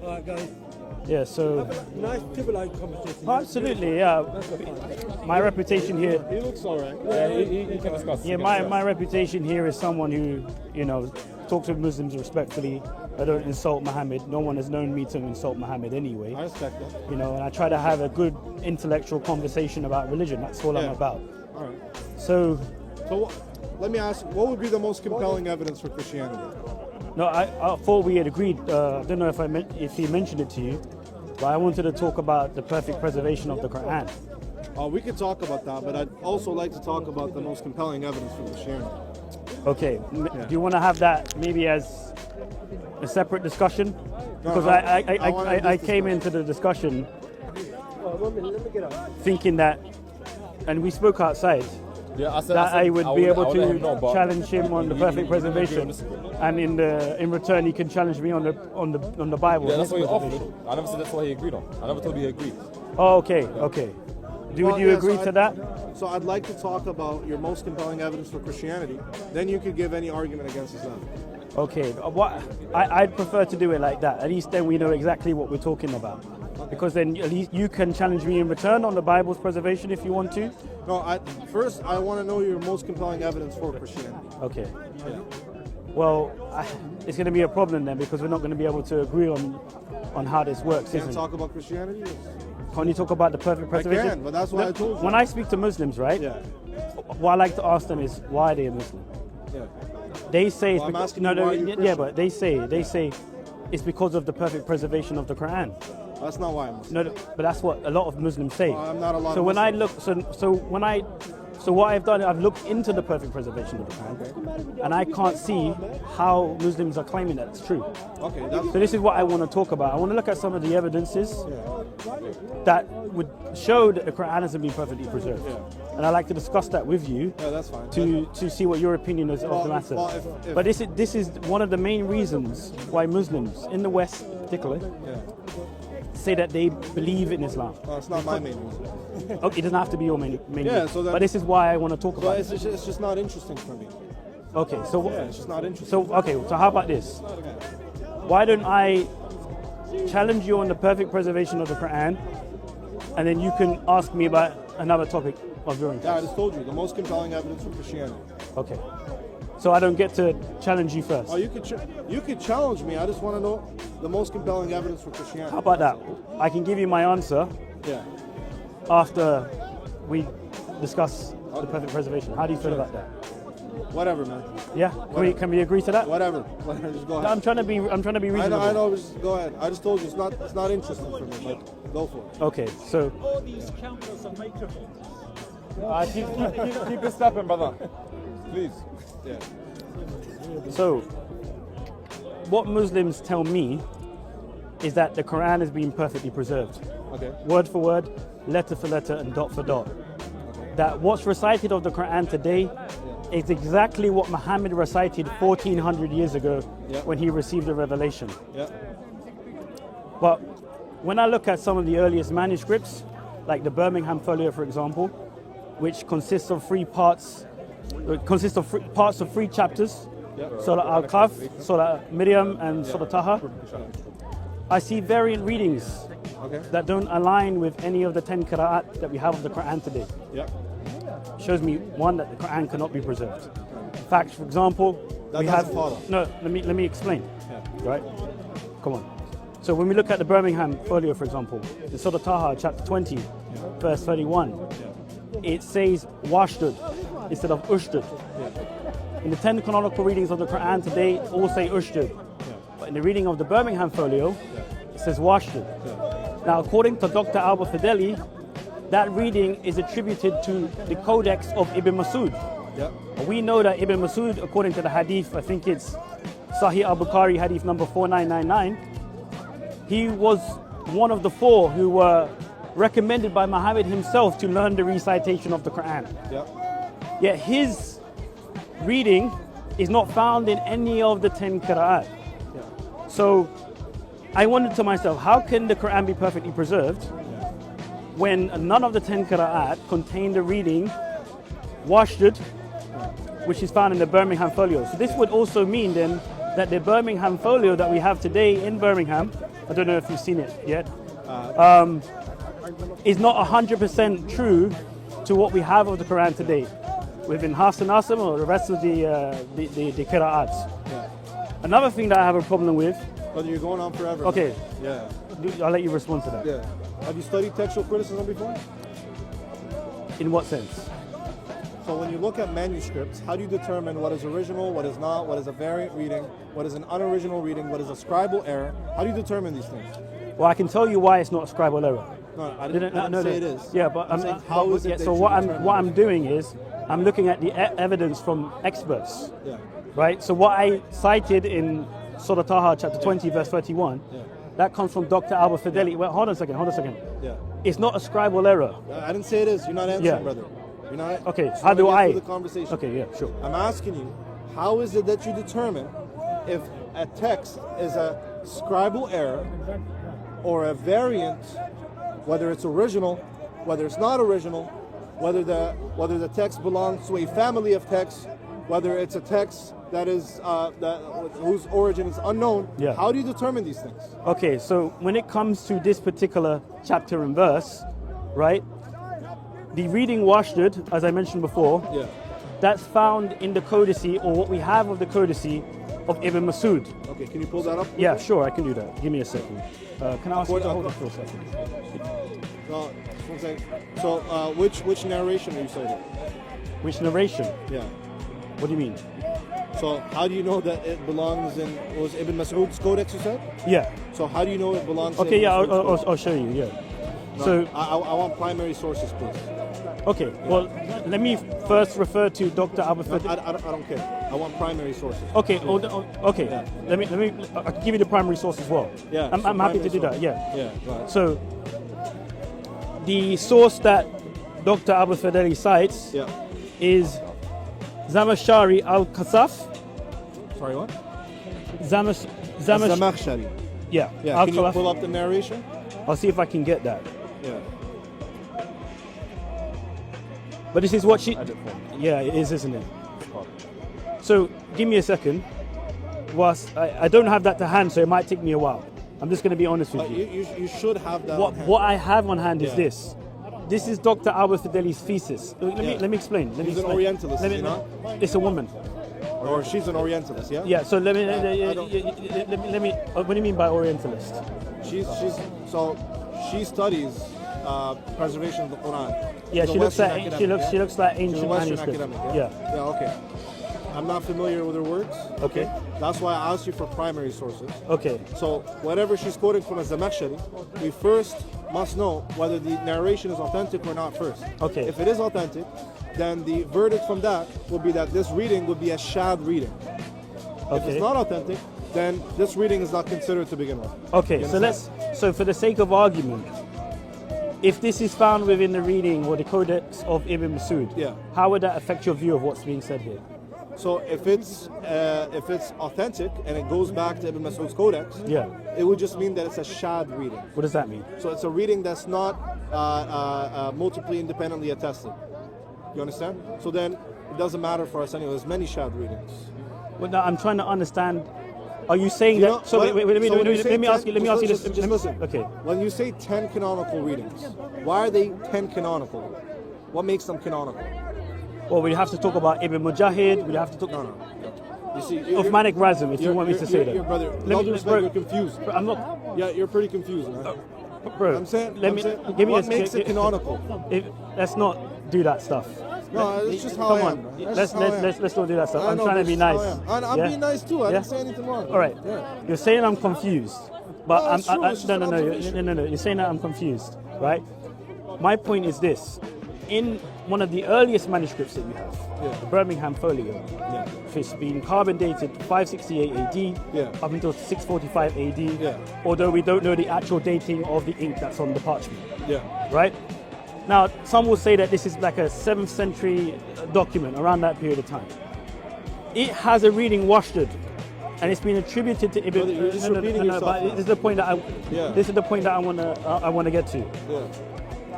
All right, guys. Yeah, so Nice civilized conversation. absolutely, yeah. My reputation here, He looks alright. Yeah, he can discuss. yeah, my reputation here is someone who, talks with Muslims respectfully. I don't insult Muhammad. No one has known me to insult Muhammad anyway. I respect that. And I try to have a good intellectual conversation about religion. That's all I'm about. All right. So, Let me ask, what would be the most compelling evidence for Christianity? no, I thought we had agreed. I don't know if he mentioned it to you, but I wanted to talk about the perfect preservation of the Quran. We could talk about that, but I'd also like to talk about the most compelling evidence for Christianity. Okay, do you want to have that maybe as a separate discussion? Because I came into the discussion thinking that, and we spoke outside, Yeah, I would be able to but challenge him on the perfect preservation, and in return he can challenge me on the Bible. Yeah, that's what he preservation. offered. I never said that's what he agreed on. I never told you he agreed. Oh, okay. Would you agree to that? So I'd like to talk about your most compelling evidence for Christianity. Then you could give any argument against Islam. Okay, I'd prefer to do it like that. At least then we know exactly what we're talking about. Because then at least you can challenge me in return on the Bible's preservation if you want to. No, first I want to know your most compelling evidence for Christianity. Okay. Yeah. Well, it's going to be a problem then because we're not going to be able to agree on how this works, Can't isn't it? talk about Christianity? Can you talk about the perfect preservation? I can, but that's why I told you. When I speak to Muslims, right? Yeah. What I like to ask them is why are they a Muslim? Yeah. They say it's Well, I'm because, asking you why you're yeah, Christian. but they say it's because of the perfect preservation of the Quran. That's not why I'm Muslim. No, but that's what a lot of Muslims say. Well, I'm not a lot So of when I Muslims. look, so what I've done, I've looked into the perfect preservation of the Quran, and I can't see how Muslims are claiming that it's true. Okay, So this is what I want to talk about. I want to look at some of the evidences that would show that the Quran hasn't been perfectly preserved, and I'd like to discuss that with you. Yeah, that's fine. To see what your opinion is of the matter. well, if- But this is one of the main reasons why Muslims in the West, particularly, say that they believe in Islam. Well, it's not my main reason. Okay, it doesn't have to be your main Yeah, reason. so that- but this is why I want to talk So about it's it. just not interesting for me. Okay, so Yeah, it's just not interesting. so how about this? Why don't I challenge you on the perfect preservation of the Quran, and then you can ask me about another topic of your Yeah, I interest? just told you, the most compelling evidence for Christianity. Okay. So I don't get to challenge you first. Oh, you could challenge me. I just want to know the most compelling evidence for Christianity. How about that? I can give you my answer Yeah. after we discuss the perfect preservation. How do you feel about that? Whatever, man. Yeah? Can we agree to that? Whatever. Just go ahead. I'm trying to be reasonable. I know. Just go ahead. I just told you it's not interesting for me. But go for it. Okay, so All these cameras and microphones. Keep it stepping, brother. Please. Yeah. So, what Muslims tell me is that the Quran has been perfectly preserved. Okay. Word for word, letter for letter, and dot for dot. That what's recited of the Quran today is exactly what Muhammad recited 1400 years ago Yeah. when he received the revelation. Yeah. But when I look at some of the earliest manuscripts, like the Birmingham Folio, for example, which consists of parts of three chapters, Surah Al-Kahf, Surah Maryam, and Surah Taha, I see variant readings Okay. that don't align with any of the 10 qira'at that we have of the Quran today. Yeah. Shows me, one, that the Quran cannot be preserved. In fact, for example, That we doesn't have... follow. No, let me explain. Yeah. Right? Come on. So when we look at the Birmingham Folio, for example, the Surah Taha, chapter 20, verse 31, it says washdud instead of ushdud. In the 10 canonical readings of the Quran today, all say ushdud. But in the reading of the Birmingham Folio, it says washdud. Now, according to Dr. Albert Fideli, that reading is attributed to the Codex of Ibn Masud. Yeah. We know that Ibn Masud, according to the hadith, I think it's Sahih al-Bukhari hadith number 4999, he was one of the four who were recommended by Muhammad himself to learn the recitation of the Quran. Yeah. Yet his reading is not found in any of the 10 qira'at. So I wondered to myself, how can the Quran be perfectly preserved when none of the 10 qira'at contain the reading washdud which is found in the Birmingham Folio. So this would also mean then that the Birmingham Folio that we have today in Birmingham, I don't know if you've seen it yet, is not 100% true to what we have of the Quran today, within Hafs and Asim or the rest of the Qira'ats. Yeah. Another thing that I have a problem with, But you're going on forever. okay, Yeah. I'll let you respond to that. Yeah. Have you studied textual criticism before? In what sense? So when you look at manuscripts, how do you determine what is original, what is not, what is a variant reading, what is an unoriginal reading, what is a scribal error? How do you determine these things? Well, I can tell you why it's not a scribal error. No, I didn't say it is. Yeah, but I'm saying how is it that so you what determine I'm doing is I'm looking at the evidence from experts, Yeah. right? So what I cited in Surah Taha chapter 20 verse 31, Yeah. that comes from Dr. Albert Fideli. Well, hold on a second. Yeah. It's not a scribal error. I didn't say it is. You're not answering, Yeah. brother. You're not. Okay, just how wanna do get I? through the conversation. Okay, yeah, sure. I'm asking you, how is it that you determine if a text is a scribal error or a variant, whether it's original, whether it's not original, whether the text belongs to a family of texts, whether it's a text that is whose origin is unknown? Yeah. How do you determine these things? Okay, so when it comes to this particular chapter and verse, right? The reading washdud, as I mentioned before, Yeah. that's found in the codicy, or what we have of the codicy of Ibn Masud. Okay, can you pull that up? Yeah, sure, I can do that. Give me a second. Can I ask you to Hold hold on. it for a second? No, just one second. So, which narration are you citing? Which narration? Yeah. What do you mean? So, how do you know that it belongs in? Was Ibn Mas'ud's codex? You said. Yeah. So, how do you know it belongs? Okay, in yeah, Ibn Mas'ud's codex? I'll show you, yeah. No, So, I want primary sources, please. okay, well, let me first refer to Dr. Albert No, Fideli. I don't care. I want primary sources. Okay, okay. Yeah. Let me. I can give you the primary source as well. Yeah, I'm so happy to primary do that. source. Yeah. Yeah. Go ahead. So, the source that Dr. Albert Fideli cites Yeah. is Zamashari al-Kasaf. Sorry, what? Zamash. Zamakhshari. Yeah. Yeah. Can you Al-Khalaf. pull up the narration? I'll see if I can get that. Yeah. But this is what she. Yeah, it is, isn't it? So give me a second. Whilst I don't have that to hand, so it might take me a while. I'm just going to be honest with you. You should have that. What on hand. what I have on hand is Yeah. this. This is Dr. Albert Fideli's thesis. Let Yeah. me explain. Let me He's an explain. Orientalist, Let me, is he not? It's a woman. Or she's an Orientalist, yeah? Yeah. So let me. I don't- Let me. What do you mean by Orientalist? So she studies preservation of the Quran. Yeah, She's a she looks Western at academic, yeah? she looks like She's a ancient Western manuscripts. academic, Yeah. Yeah, okay. I'm not familiar with her works. Okay. That's why I asked you for primary sources. Okay. So whatever she's quoting from as Zamakhshari, we first must know whether the narration is authentic or not first. Okay. If it is authentic, then the verdict from that will be that this reading would be a shad reading. If Okay. it's not authentic, then this reading is not considered to begin with. Okay, You so understand? so for the sake of argument, if this is found within the reading or the codex of Ibn Masud, Yeah. how would that affect your view of what's being said here? So if it's authentic and it goes back to Ibn Mas'ud's codex, Yeah. it would just mean that it's a shad reading. What does that mean? So it's a reading that's not multiply independently attested. You understand? So then it doesn't matter for us anyway. There's many shad readings. Well, now I'm trying to understand. Are you saying You that? know, So wait, when let me you say ask you. Let me ask you this. Just listen. Okay. When you say 10 canonical readings, why are they 10 canonical? What makes them canonical? Well, we have to talk about Ibn Mujahid. We have to talk No. You see, of Manik Razum, if you want me to say that. Your brother, Let no me- due respect, bro, you're confused. I'm not, Yeah, you're pretty confused, man. bro. I'm saying, give me what a, makes it canonical? Let's not do that stuff. No, it's just how Come I on. am. That's Let's just how I am. let's not do that stuff. I I'm know, trying to but be it's just nice. how I am. I'm Yeah? being nice too. I Yeah? didn't say anything wrong. All right. Yeah. You're saying I'm confused, but No, it's true. It's just no, an no, no, observation. no. You're saying that I'm confused, right? My point is this: in one of the earliest manuscripts that you have, Yeah. the Birmingham Folio, Yeah. it's been carbon dated 568 AD Yeah. up until 645 AD. Yeah. Although we don't know the actual dating of the ink that's on the parchment, Yeah. right? Now, some will say that this is like a 7th century document around that period of time. It has a reading washdud, and it's been attributed to Ibn. Brother, you're just repeating yourself but now. this is the point that Yeah. this is the point that I wanna get to. Yeah.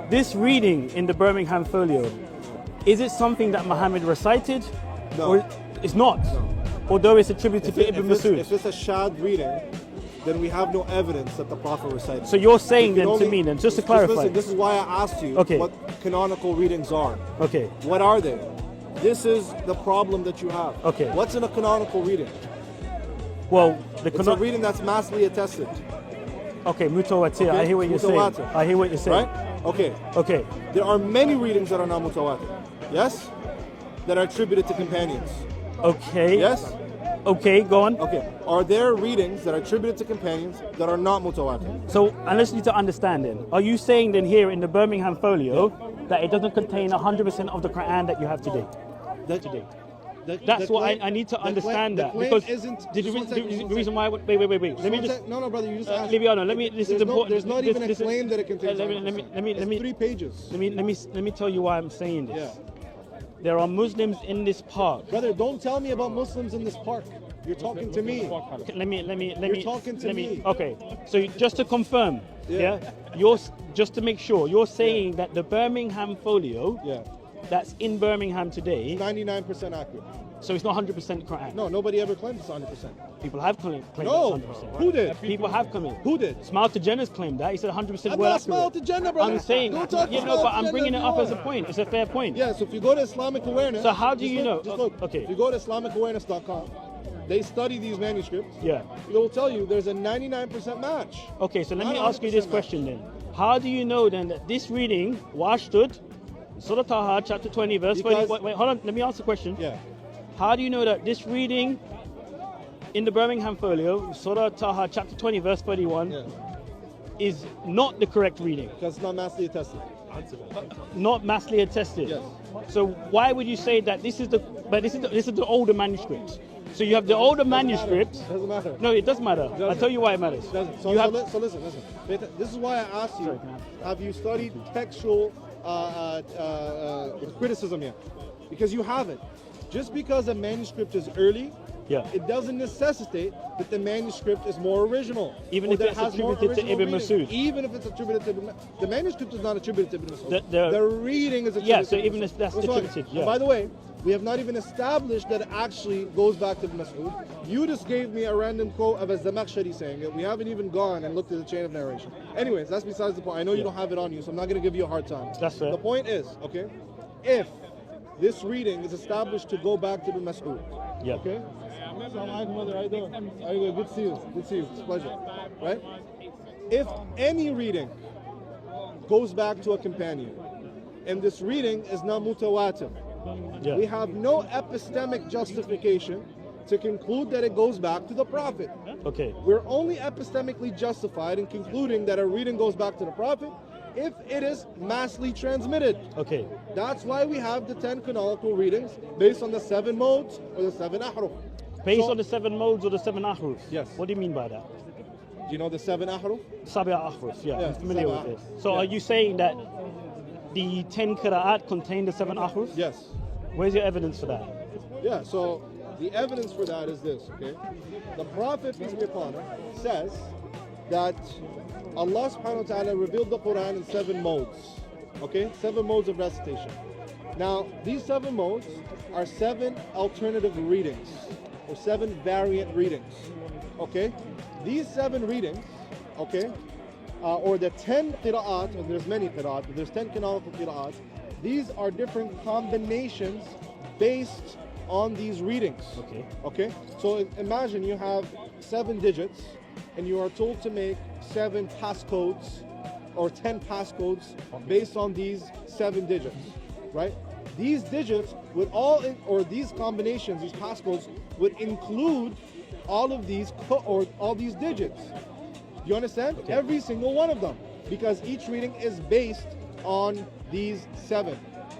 This reading in the Birmingham Folio, is it something that Muhammad recited, No. Or it's not? Although it's attributed to Ibn Masud. If it's a shad reading, then we have no evidence that the Prophet recited. So you're saying We can then to me then, just to clarify. Listen, this is why I asked you Okay. what canonical readings are. Okay. What are they? This is the problem that you have. Okay. What's in a canonical reading? Well, the It's a reading that's massively attested. Okay, mutawatir. Okay, I hear what you're mutawatir. saying. I hear what you're saying. Right? Okay. Okay. There are many readings that are not mutawatir. Yes? That are attributed to companions. Okay. Yes? Okay, go on. Okay. Are there readings that are attributed to companions that are not mutawatir? So, I just need to understand then. Are you saying then here in the Birmingham folio that it doesn't contain 100% of the Quran that you have today? Today. That's what I need to understand that, because the reason why. Wait. Let me just. No, brother. You just asked. Lybiano, let me. This is important. There's not even a this is- claim that it contains. Let me. It's 3 pages. Let me tell you why I'm saying this. Yeah. There are Muslims in this park. Brother, don't tell me about Muslims in this park. You're talking to me. Okay, let me. You're talking to me. Okay, so just to confirm, Yeah. you're just to make sure you're saying that the Birmingham folio Yeah. that's in Birmingham today, 99% accurate. so it's not 100% Quran. No, nobody ever claims it's 100%. People have claimed No. it's 100%. Who did? People have claimed. Who did? Smile to Jenner's claimed that. He said 100% I'm well not Smile to Jannah, brother. I'm saying, Don't talk you to know, Smile but to I'm Jannah bringing it if up you as a want. point. It's a fair point. Yeah, so if you go to Islamic Awareness. So how do you know? Just look. Okay. If you go to IslamicAwareness.com, they study these manuscripts. Yeah. They will tell you there's a 99% match. Okay, so let me Not ask you this 100% question then. How do you know then that this reading, Washdud, Surah Taha, chapter 20, verse 30. Because- Wait, hold on. Let me ask the question. Yeah. How do you know that this reading in the Birmingham folio, Surah Taha, chapter 20, verse 31, Yeah. is not the correct reading? Because it's not massively attested. Not massively attested. Yes. So why would you say that this is the older manuscript? So you have the older manuscript. Doesn't matter. No, it does matter. I'll tell you why it matters. Doesn't. So, You so, have- li- so listen. This is why I asked you, Sorry, can I have you studied textual criticism yet? Because you haven't. Just because a manuscript is early, Yeah. it doesn't necessitate that the manuscript is more original. Even or if that it's has more attributed to original Ibn reading. Masud. Even if it's attributed to the manuscript is not attributed to Ibn Masud. The- The reading is attributed Yeah, so to Ibn even Masud. if that's That's why- attributed, and yeah. by the way, we have not even established that it actually goes back to Ibn Masud. You just gave me a random quote of a Zamakhshari saying it. We haven't even gone and looked at the chain of narration. Anyways, that's besides the point. I know you Yeah. don't have it on you, so I'm not going to give you a hard time. That's fair. The point is, okay, if this reading is established to go back to Ibn Masud, Yeah. okay? Assalamu alaikum, brother. How you doing? How you doing? Good to see you. Good to see you. It's a pleasure. Right? If any reading goes back to a companion, and this reading is not mutawatir, Yeah. we have no epistemic justification to conclude that it goes back to the Prophet. Okay. We're only epistemically justified in concluding that a reading goes back to the Prophet if it is massively transmitted. Okay. That's why we have the 10 canonical readings based on the 7 modes or the 7 ahruf. Based So- on the 7 modes or the 7 ahruf? Yes. What do you mean by that? Do you know the 7 ahruf? Sabia ahruf, yeah, Yeah, I'm familiar with sab'a this. So yeah. are you saying that the 10 qira'at contain the 7 ahruf? Yes. Where's your evidence for that? Yeah, so the evidence for that is this, okay? The Prophet, peace be upon him, says that Allah subhanahu wa ta'ala revealed the Quran in 7 modes, okay? 7 modes of recitation. Now, these 7 modes are 7 alternative readings, or 7 variant readings, okay? These 7 readings, okay, or the 10 qira'at, and there's many qira'at, but there's 10 canonical qira'at, these are different combinations based on these readings. Okay. Okay? So imagine you have 7 digits and you are told to make 7 passcodes or 10 passcodes based on these 7 digits, right? These digits would or these combinations, these passcodes would include all of these all these digits. You understand? Okay. Every single one of them, because each reading is based on these 7.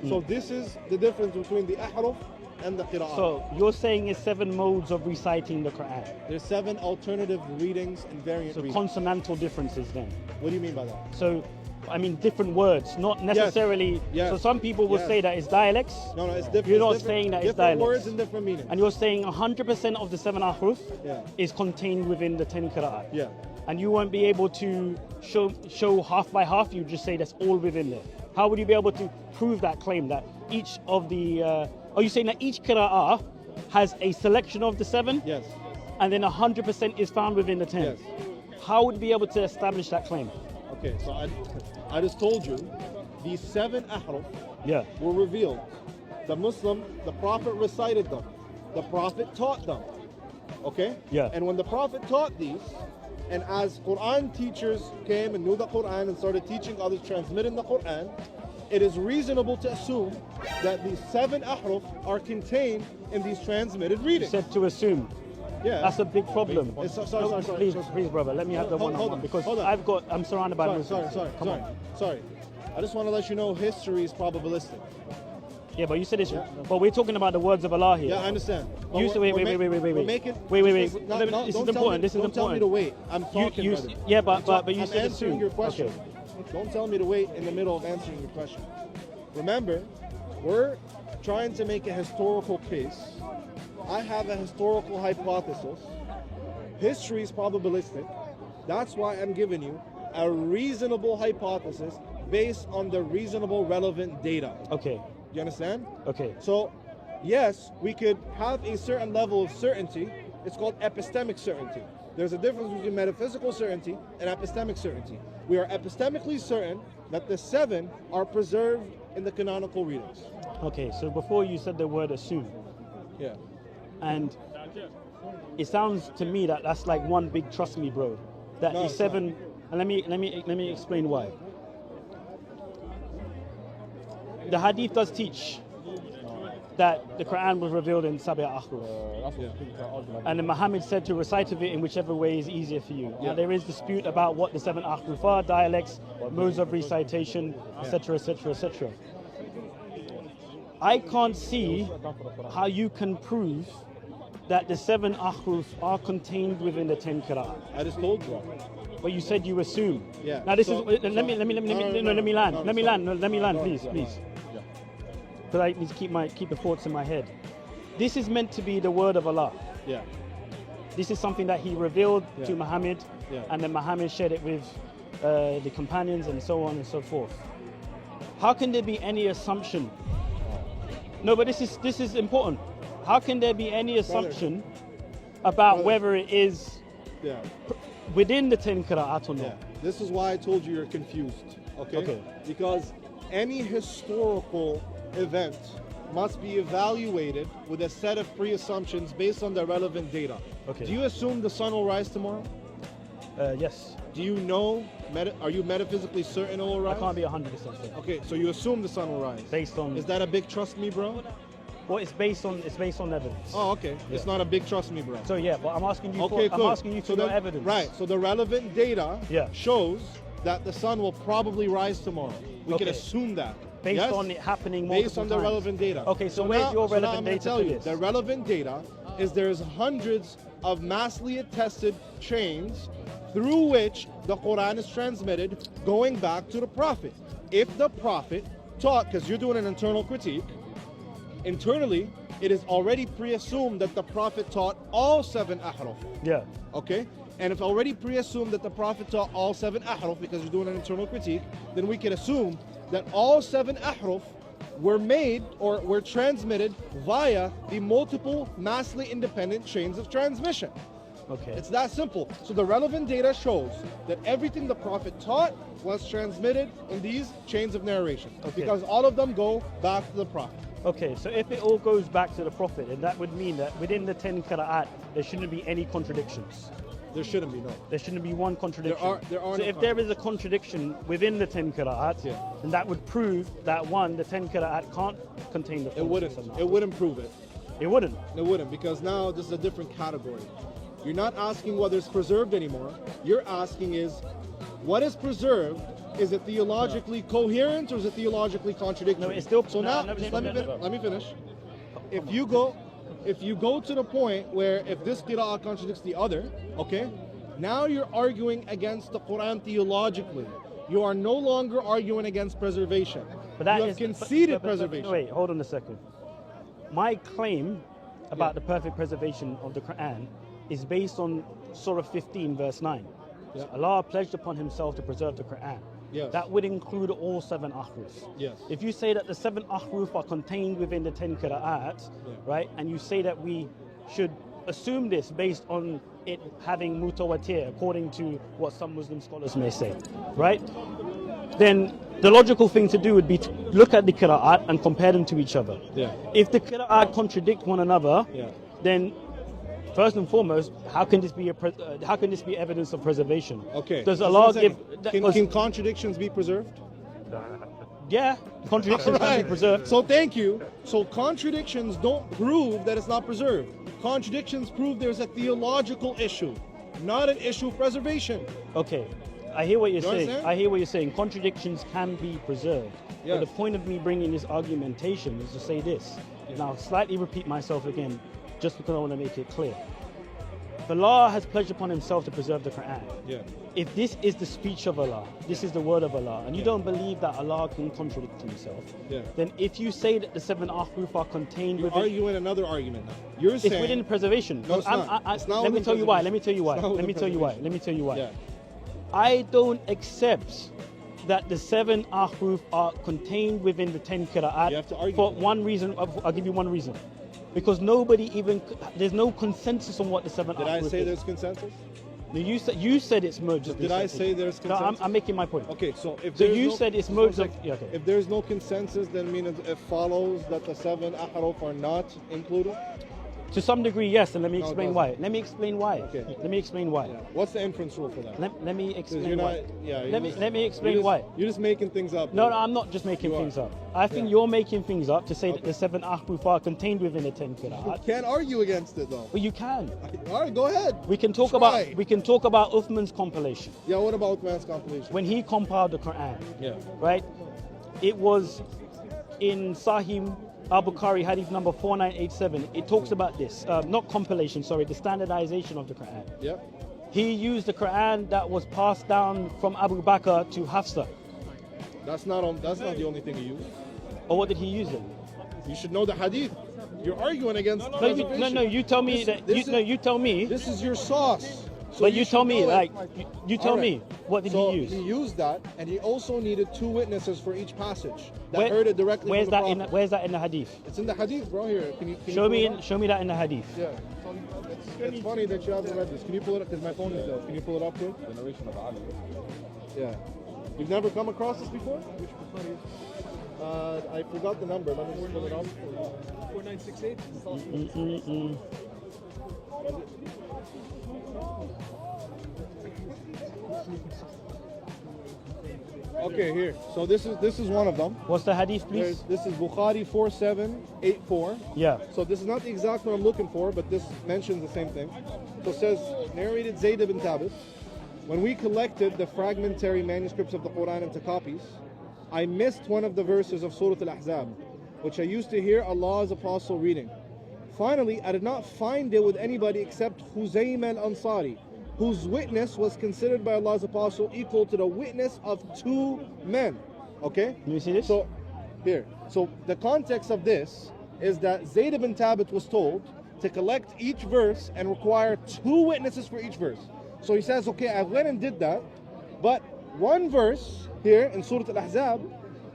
So this is the difference between the ahruf and the qira'at. So you're saying it's 7 modes of reciting the Quran. There's 7 alternative readings and variant So readings. consonantal differences then. What do you mean by that? So, I mean, different words, not necessarily. Yes. So some people will Yes. say that it's dialects. No, it's different. You're not it's different, saying that it's different dialects. words and different meanings. And you're saying 100% of the 7 ahruf Yeah. is contained within the 10 qira'at. Yeah. And you won't be able to show half by half, you just say that's all within there. How would you be able to prove that claim that each of the Are you saying that each qira'ah has a selection of the 7? Yes. And then 100% is found within the 10? Yes. How would we be able to establish that claim? Okay, so I just told you these 7 ahruf Yeah. were revealed. The Prophet recited them. The Prophet taught them. Okay? Yeah. And when the Prophet taught these, and as Quran teachers came and knew the Quran and started teaching others, transmitting the Quran, it is reasonable to assume that these 7 ahruf are contained in these transmitted You readings. said to assume. Yeah. That's a big problem. Sorry. Please, brother, let me have the Hold one-on-one on, because hold on. I'm surrounded by Muslims. Sorry. I just want to let you know history is probabilistic. Yeah, but you said it's. But we're talking about the words of Allah here. Yeah, I understand. But You said wait. we're This is Don't tell important. This is Don't tell me important. to wait. I'm talking, You, brother. yeah, but you I'm said answering assume. your question. Okay. Don't tell me to wait in the middle of answering your question. Remember, we're trying to make a historical case. I have a historical hypothesis. History is probabilistic. That's why I'm giving you a reasonable hypothesis based on the reasonable relevant data. Okay. You understand? Okay. So, yes, we could have a certain level of certainty. It's called epistemic certainty. There's a difference between metaphysical certainty and epistemic certainty. We are epistemically certain that the 7 are preserved in the canonical readings. Okay. So before you said the word assume, Yeah. and it sounds to me that that's like one big trust me, bro. That No, the it's 7. And let me explain why. The hadith does teach that the Quran was revealed in Sabi' Ahruf. That's what argument. And then Muhammad said to recite of it in whichever way is easier for you. Yeah. Now there is dispute about what the 7 Ahruf are, dialects, modes of recitation, etc., etc., etc. I can't see how you can prove that the 7 Ahruf are contained within the 10 Qira'ah. I just told you. But you said you assume. Yeah. Now this So- is. Let me land. No, Let me land, please. Yeah. Because I need to keep the thoughts in my head. This is meant to be the word of Allah. Yeah. This is something that He revealed Yeah. to Muhammad, Yeah. and then Muhammad shared it with the companions and so on and so forth. How can there be any assumption? No, but this is important. How can there be any assumption about Brother. whether it is Yeah. within the 10 Qira'at or not? Yeah. This is why I told you you're confused. Okay? Okay. Because any historical event must be evaluated with a set of pre-assumptions based on the relevant data. Okay. Do you assume the sun will rise tomorrow? Yes. Do you know, are you metaphysically certain it will I rise? can't be 100% certain. Okay, so you assume the sun will rise. Based on. Is that a big trust me, bro? Well, it's based on evidence. Oh, okay. It's Yeah. not a big trust me, bro. So yeah, but I'm asking you. Okay, for, cool. I'm asking you for your evidence. Right. So the relevant data Yeah. shows that the sun will probably rise tomorrow. We can Okay. assume that. Based Yes? on it happening multiple Based on the times. relevant data. Okay, so where's now- your so now relevant I'm gonna data tell for you, this? the relevant data is there's hundreds of massively attested chains through which the Quran is transmitted going back to the Prophet. If the Prophet taught, because you're doing an internal critique, internally it is already pre-assumed that the Prophet taught all 7 ahruf. Yeah. Okay? And if already pre-assumed that the Prophet taught all 7 ahruf, because you're doing an internal critique, then we can assume that all 7 ahruf were made or were transmitted via the multiple massively independent chains of transmission. Okay. It's that simple. So the relevant data shows that everything the Prophet taught was transmitted in these chains of narration. Okay. Because all of them go back to the Prophet. Okay, so if it all goes back to the Prophet, then that would mean that within the 10 Qira'at, there shouldn't be any contradictions. There shouldn't be, no. There shouldn't be one contradiction. There are so no if there is a contradiction within the 10 Qira'at, Yeah. then that would prove that one, the 10 Qira'at can't contain the It wouldn't. full It wouldn't prove it. It wouldn't. It wouldn't, because now this is a different category. You're not asking whether it's preserved anymore. You're asking is, what is preserved? Is it theologically coherent or is it theologically contradictory? No, it's still- So no, now, no, just no, let me finish. If you go to the point where if this qira'ah contradicts the other, okay, now you're arguing against the Quran theologically. You are no longer arguing against preservation. But that you have is- conceded but- preservation. Wait, hold on a second. My claim about Yeah. the perfect preservation of the Quran is based on Surah 15, verse 9. Yeah. Allah pledged upon Himself to preserve the Quran. Yes. that would include all 7 ahruf. Yes. If you say that the 7 ahruf are contained within the 10 qira'at, right, and you say that we should assume this based on it having mutawatir, according to what some Muslim scholars may say, right, then the logical thing to do would be to look at the qira'at and compare them to each other. Yeah. If the qira'at contradict one another, then first and foremost, how can this be evidence of preservation? Okay. Does Just Allah one second. give? Can contradictions be preserved? Yeah, contradictions can be preserved. So thank you. So contradictions don't prove that it's not preserved. Contradictions prove there's a theological issue, not an issue of preservation. Okay, I hear what you're saying. understand? I hear what you're saying. Contradictions can be preserved. Yes. But the point of me bringing this argumentation is to say this. And I'll slightly repeat myself again, just because I want to make it clear. If Allah has pledged upon Himself to preserve the Quran, if this is the speech of Allah, this is the word of Allah, and you don't believe that Allah can contradict Himself, then if you say that the 7 ahruf are contained You're within... arguing another argument now. You're It's saying... within preservation. No, it's not. It's not Let me within tell you why. preservation. Let me tell you why. It's not Let me within tell you why. preservation. Let me tell you why. Yeah. I don't accept that the 7 ahruf are contained within the 10 qira'at You have to argue for with that. one reason. I'll give you one reason. Because there's no consensus on what the 7 Did ahruf I is. say there's consensus? No, you said it's merged. Did I say there's No, consensus? I'm making my point. Okay, so if So there's you no, said it's just one merged of... sec. Yeah, okay. If there's no consensus, then it follows that the 7 ahruf are not included? To some degree, yes, and let me No, it explain doesn't. why. Let me explain why. Okay. Let me explain why. What's the inference rule for that? Let me 'Cause explain you're why. not... Yeah, Let me explain why. You're just making things up. No, I'm not just making You are. things up. I think you're making things up to say that the 7 ahruf are contained within the 10 qira'at. Can't argue against it though. Well, you can. All right, go ahead. We can talk Try. about Uthman's compilation. Yeah, what about man's compilation? When he compiled the Quran, Yeah. right? It was in Sahih Al-Bukhari, hadith number 4987. It talks about this, not compilation, sorry, the standardization of the Quran. Yeah. He used the Quran that was passed down from Abu Bakr to Hafsa. That's not the only thing you use. Or what did he use then? You should know the hadith. You're arguing against No, you tell me you tell me. This is your sauce. So But you tell should me, know it. like, you tell All right. me, what did So he use? he used that, and he also needed 2 witnesses for each passage that Where- heard it directly Where's from the that Prophet. where's that in the hadith? It's in the hadith, bro. Here, can you Show pull it up? me that in the hadith. Yeah. It's funny that you haven't read this. Can you pull it up? Because my phone is dead. Can you pull it up, quick? The narration of Ali. Yeah. You've never come across this before? I forgot the number. Let me just pull it up. 4968. Okay, here. So this is one of them. What's the hadith, please? This is Bukhari 4784. Yeah. So this is not the exact one I'm looking for, but this mentions the same thing. So it says, narrated Zayd ibn Thabit, when we collected the fragmentary manuscripts of the Quran into copies, I missed one of the verses of Surah Al-Ahzab, which I used to hear Allah's apostle reading. Finally, I did not find it with anybody except Huzaym al-Ansari, whose witness was considered by Allah's apostle equal to the witness of 2 men. Okay? Can you see this? So, here. So, the context of this is that Zayd ibn Thabit was told to collect each verse and require 2 witnesses for each verse. So he says, okay, I went and did that, but one verse here in Surah Al-Ahzab,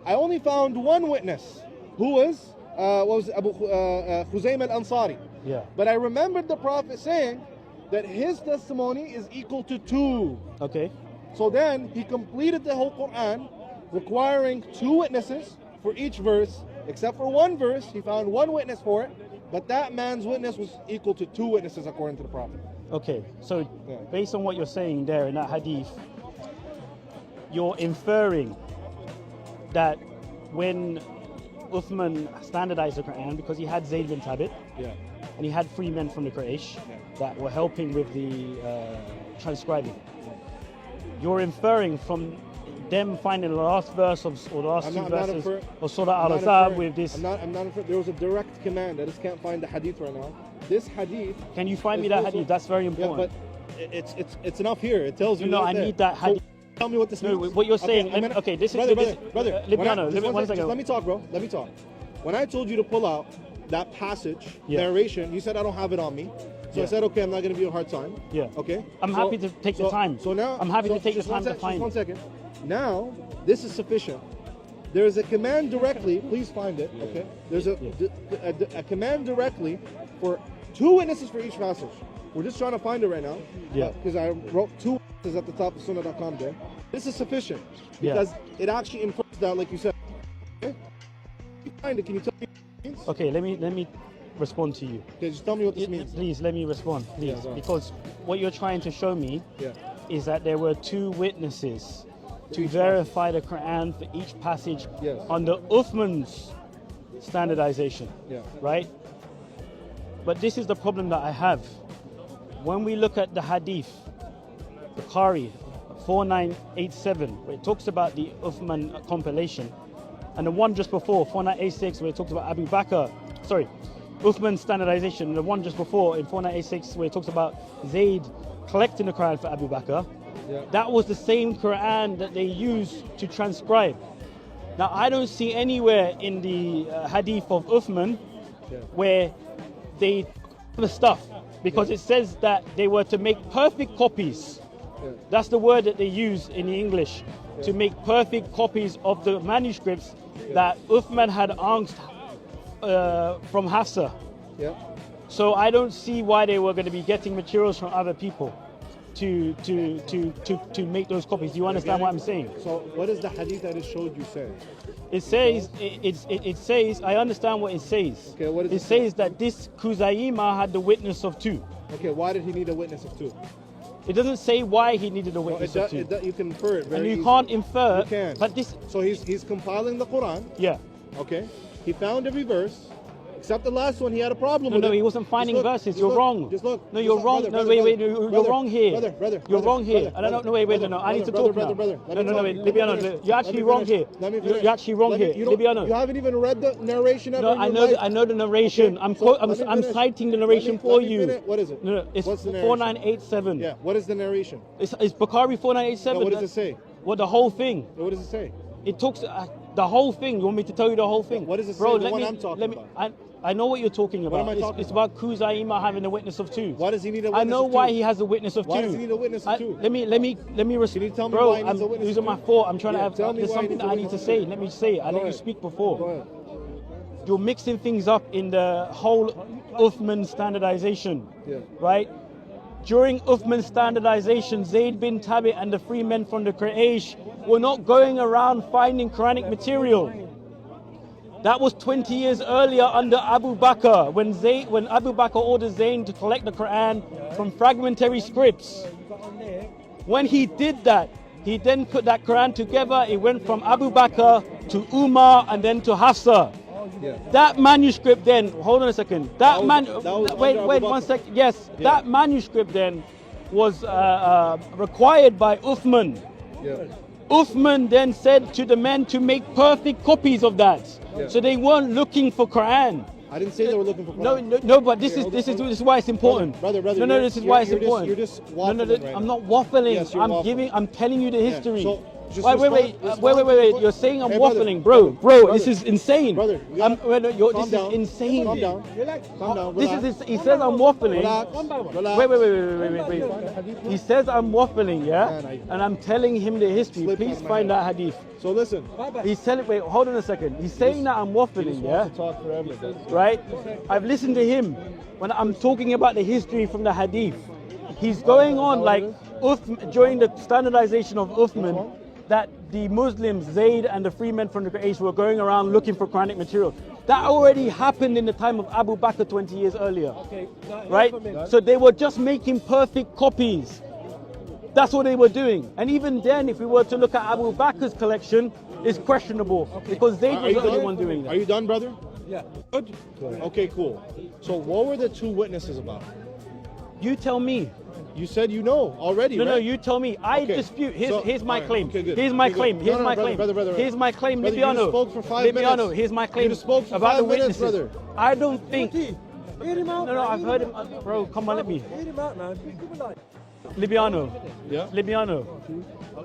I only found 1 witness, who was Abu Huzaym al-Ansari. Yeah. But I remembered the Prophet saying that his testimony is equal to 2. Okay. So then he completed the whole Quran, requiring 2 witnesses for each verse, except for 1 verse, he found 1 witness for it, but that man's witness was equal to 2 witnesses according to the Prophet. Okay. So Yeah. based on what you're saying there in that hadith, you're inferring that when Uthman standardized the Quran, because he had Zayd bin Thabit, Yeah. and he had 3 men from the Quraysh that were helping with the transcribing. You're inferring from them finding the last verse of, or the last 2 verses of Surah Al-Ahzab with this. I'm not inferring. There was a direct command. I just can't find the hadith right now. This hadith. Can you find me is that also- hadith? That's very Yeah, important. but it's enough here. It tells you. No, right I there. need that So hadith. tell me what this No, means. what you're saying. I'm Let me- okay, this is brother, this- brother. Lybiano, When I- just one one second. Just let me talk, bro. Let me talk. When I told you to pull out that passage narration, you said I don't have it on me. So I said, okay, I'm not going to be a hard time. Yeah. Okay. I'm happy to take the time. So now I'm happy to take the just one time to just find one it. second. Now, this is sufficient. There is a command directly, please find it, okay? There's a command directly for 2 witnesses for each passage. We're just trying to find it right now. Yeah. Because I wrote 2 witnesses at the top of sunnah.com there. This is sufficient because it actually infers that, like you said. Okay? You find it, can you tell me what it means? Okay, let me respond to you. Okay, just tell me what this means. Please, let me respond, please. Yeah, go on. Because what you're trying to show me Yeah. is that there were 2 witnesses to verify the Quran for each passage Yes. under Uthman's standardization. Yeah. Right? But this is the problem that I have. When we look at the hadith, Bukhari 4987, where it talks about the Uthman compilation, and the one just before, 4986, where it talks about Abu Bakr, Uthman's standardization, and the one just before in 4986, where it talks about Zayd collecting the Quran for Abu Bakr, that was the same Quran that they used to transcribe. Now, I don't see anywhere in the hadith of Uthman where they the stuff, because it says that they were to make perfect copies. That's the word that they use in the English, to make perfect copies of the manuscripts that Uthman had asked from Hafsa. Yeah. So I don't see why they were going to be getting materials from other people to make those copies. Do you understand what I'm saying? So what does the hadith that it showed you say? It says, it says, I understand what it says. Okay, what does it it say? says that this Khuzaima had the witness of 2. Okay, why did he need a witness of 2? It doesn't say why he needed a witness of 2. You can infer it very And you easily. can't infer. You can. But this. So he's compiling the Quran. Yeah. Okay. He found every verse. Except the last one, he had a problem No, with no, it. he wasn't finding Just look, verses. just You're look, wrong. Just look. No, you're Just wrong. look, No, brother, wait, brother, you're brother, wrong here. Brother, You're wrong here. brother, I don't know. Wait, no. I need to brother, talk now. brother. No, wait, Let me Lybiano, finish. you're actually Let me wrong finish. here. Let me finish. You're actually wrong here, Lybiano. You haven't even read the narration ever No, in I your know. life. I know the narration. Okay, I'm so let me I'm finish. citing the narration Let for me you. finish. What is it? No, it's What's the narration? 4987. Yeah. What is the narration? It's Bukhari 4987. No, what does it say? What, the whole thing? What does it say? It talks the whole thing. You want me to tell you the whole thing? What does it say? Bro, The let one me, I'm talking let me, about. I know what you're talking about. am I talking It's about Khuzaima having a witness of 2. Why does he need a witness I know of 2? why he has a witness of 2. Why does he need a witness of 2? Let me Can you tell me bro, why he needs a witness these of are my 2? thought. I'm trying Yeah, to tell have me there's why he something needs that a I need to witness of say. 2. Let me say it. I let you ahead. speak before. Go ahead. You're mixing things up in the whole Uthman standardization. Yeah. Right? During Uthman's standardization, Zayd bin Thabit and the 3 men from the Quraysh were not going around finding Quranic material. That was 20 years earlier under Abu Bakr, when Abu Bakr ordered Zayd to collect the Quran from fragmentary scripts. When he did that, he then put that Quran together. It went from Abu Bakr to Umar and then to Hafsa. Yeah. That manuscript then, hold on a second. That was Wait, under wait Abu 1 Bakr. second. Yes, Yeah. that manuscript then was required by Uthman. Yeah. Uthman then said to the men to make perfect copies of that. Yeah. So they weren't looking for Quran. I didn't say they were looking for Quran. No, but this Okay, is why it's important. Brother, no, you're- this is why it's you're just- important. you're just no, waffling right I'm now. not waffling. Yes, you're waffling. I'm telling you the history. so just wait. respond to the You're saying I'm Hey, brother, waffling, bro. brother, This is insane. Brother, you I'm, gotta- wait, no, you're, calm this down. is insane. Calm down. Calm down. This Relax. is he says I'm waffling. Relax. Relax. Wait. He says I'm waffling, yeah? Man, I- And I'm telling him the history. Slipped Please out of my find hand. that hadith. So listen. He's telling, wait, hold on a second. He's saying that I'm He waffling, just yeah? wants to talk forever. Right? I've listened to him when I'm talking about the history from the hadith. He's going on like during the standardization of Uthman, that the Muslims, Zayd and the 3 men from the Quraysh were going around looking for Quranic material. That already happened in the time of Abu Bakr 20 years earlier. Right? So they were just making perfect copies. That's what they were doing. And even then, if we were to look at Abu Bakr's collection, it's questionable because Zayd was the only one doing that. Are you done, brother? Yeah. Good. Okay, cool. So what were the 2 witnesses about? You tell me. You said you know already, No, right? you tell me. I Okay. dispute. So- Here's my alright, claim. okay, good. Here's my Okay, good. claim. No, Here's no, my brother, claim. brother. Here's my claim, Brother, you just Lybiano. spoke for 5 Lybiano, minutes. here's my claim You just spoke for about 5 the minutes, witnesses. brother. I don't think. Hear him out. No, I've heard him. Bro, come on, let me. Hear him out, man. Give him a light. Lybiano. Yeah. Lybiano.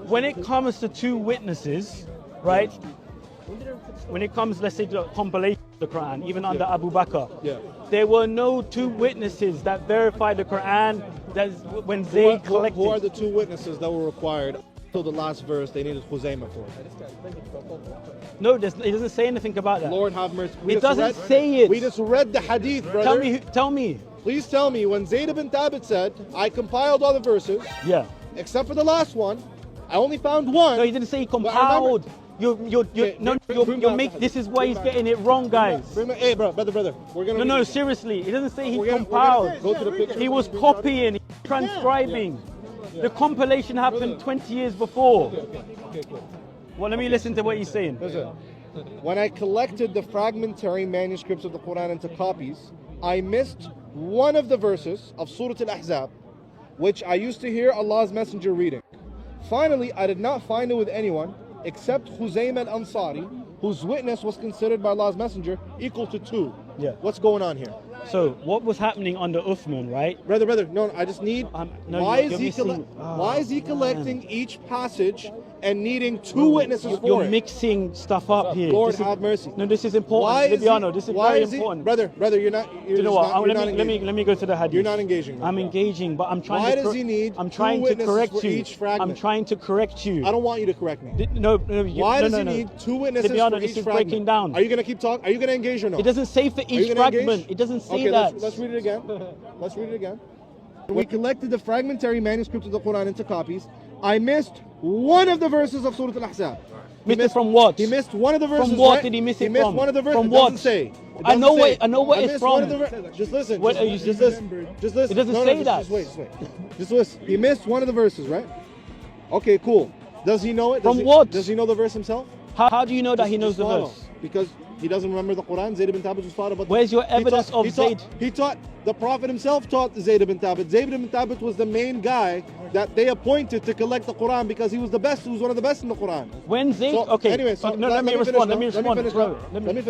When it comes to 2 witnesses, right? When it comes, let's say, to the compilation of the Quran, even under Abu Bakr, Yeah. there were no 2 witnesses that verified the Quran. That's when Zayd collected. Who are the 2 witnesses that were required till the last verse they needed Khuzaymah for. No, it doesn't say anything about that. Lord have mercy. It doesn't say it. We just read the hadith, brother. Tell me. Please tell me when Zayd ibn Thabit said, I compiled all the verses, Yeah. except for the last one. I only found one. No, he didn't say he But compiled. Okay, This is why he's getting it wrong, guys. Hey, brother. We're gonna. No, seriously. He doesn't say he We're gonna compiled. go to the picture. He was copying, transcribing. The compilation happened 20 years before. Okay, cool. Well, let me listen to what he's saying. Listen. When I collected the fragmentary manuscripts of the Quran into copies, I missed one of the verses of Surah Al-Ahzab, which I used to hear Allah's Messenger reading. Finally, I did not find it with anyone except Khuzaymah al-Ansari, whose witness was considered by Allah's Messenger equal to 2. Yeah. What's going on here? So, what was happening under Uthman, right? Brother, no, I just need. No, why you're is he collecting each passage and needing 2 witnesses for You're it? mixing stuff up here. Lord have mercy. No, this is important, Lybiano. This is very important. Brother, you're not. You know what? Let me go to the hadith. You're not engaging. I'm engaging, but I'm trying. Why does he need I'm trying 2 to witnesses correct for you. each fragment? I'm trying to correct you. I don't want you to correct me. Why does he need 2 witnesses Lybiano, for this each is fragment? breaking down. Are you gonna keep talking? Are you gonna engage or no? It doesn't say for each fragment. It doesn't say that. Let's read it again. Let's read it again. We collected the fragmentary manuscripts of the Quran into copies. I missed one of the verses of Surah Al-Ahzab. Missed it from what? He missed one of the verses. From what right? did he miss it He missed from? one of the verses. From It what? doesn't say. It I know doesn't say. I know what I it's missed one from. of the just listen. What just, are you just listen. Just listen. It doesn't No, say that. Just wait. Just listen. He missed one of the verses, right? Okay, cool. Does he know it? From what? Does he know the verse himself? How do you know that he knows Just the follow. verse? Because he doesn't remember the Quran. Zayd ibn Thabit was taught about. Where's your evidence of Zayd? He taught. The Prophet himself taught Zayd ibn Thabit. Zayd ibn Thabit was the main guy that they appointed to collect the Quran because he was the best. He was one of the best in the Quran. When Zayd, So, okay. Anyway, so let me respond. Let me respond. Let me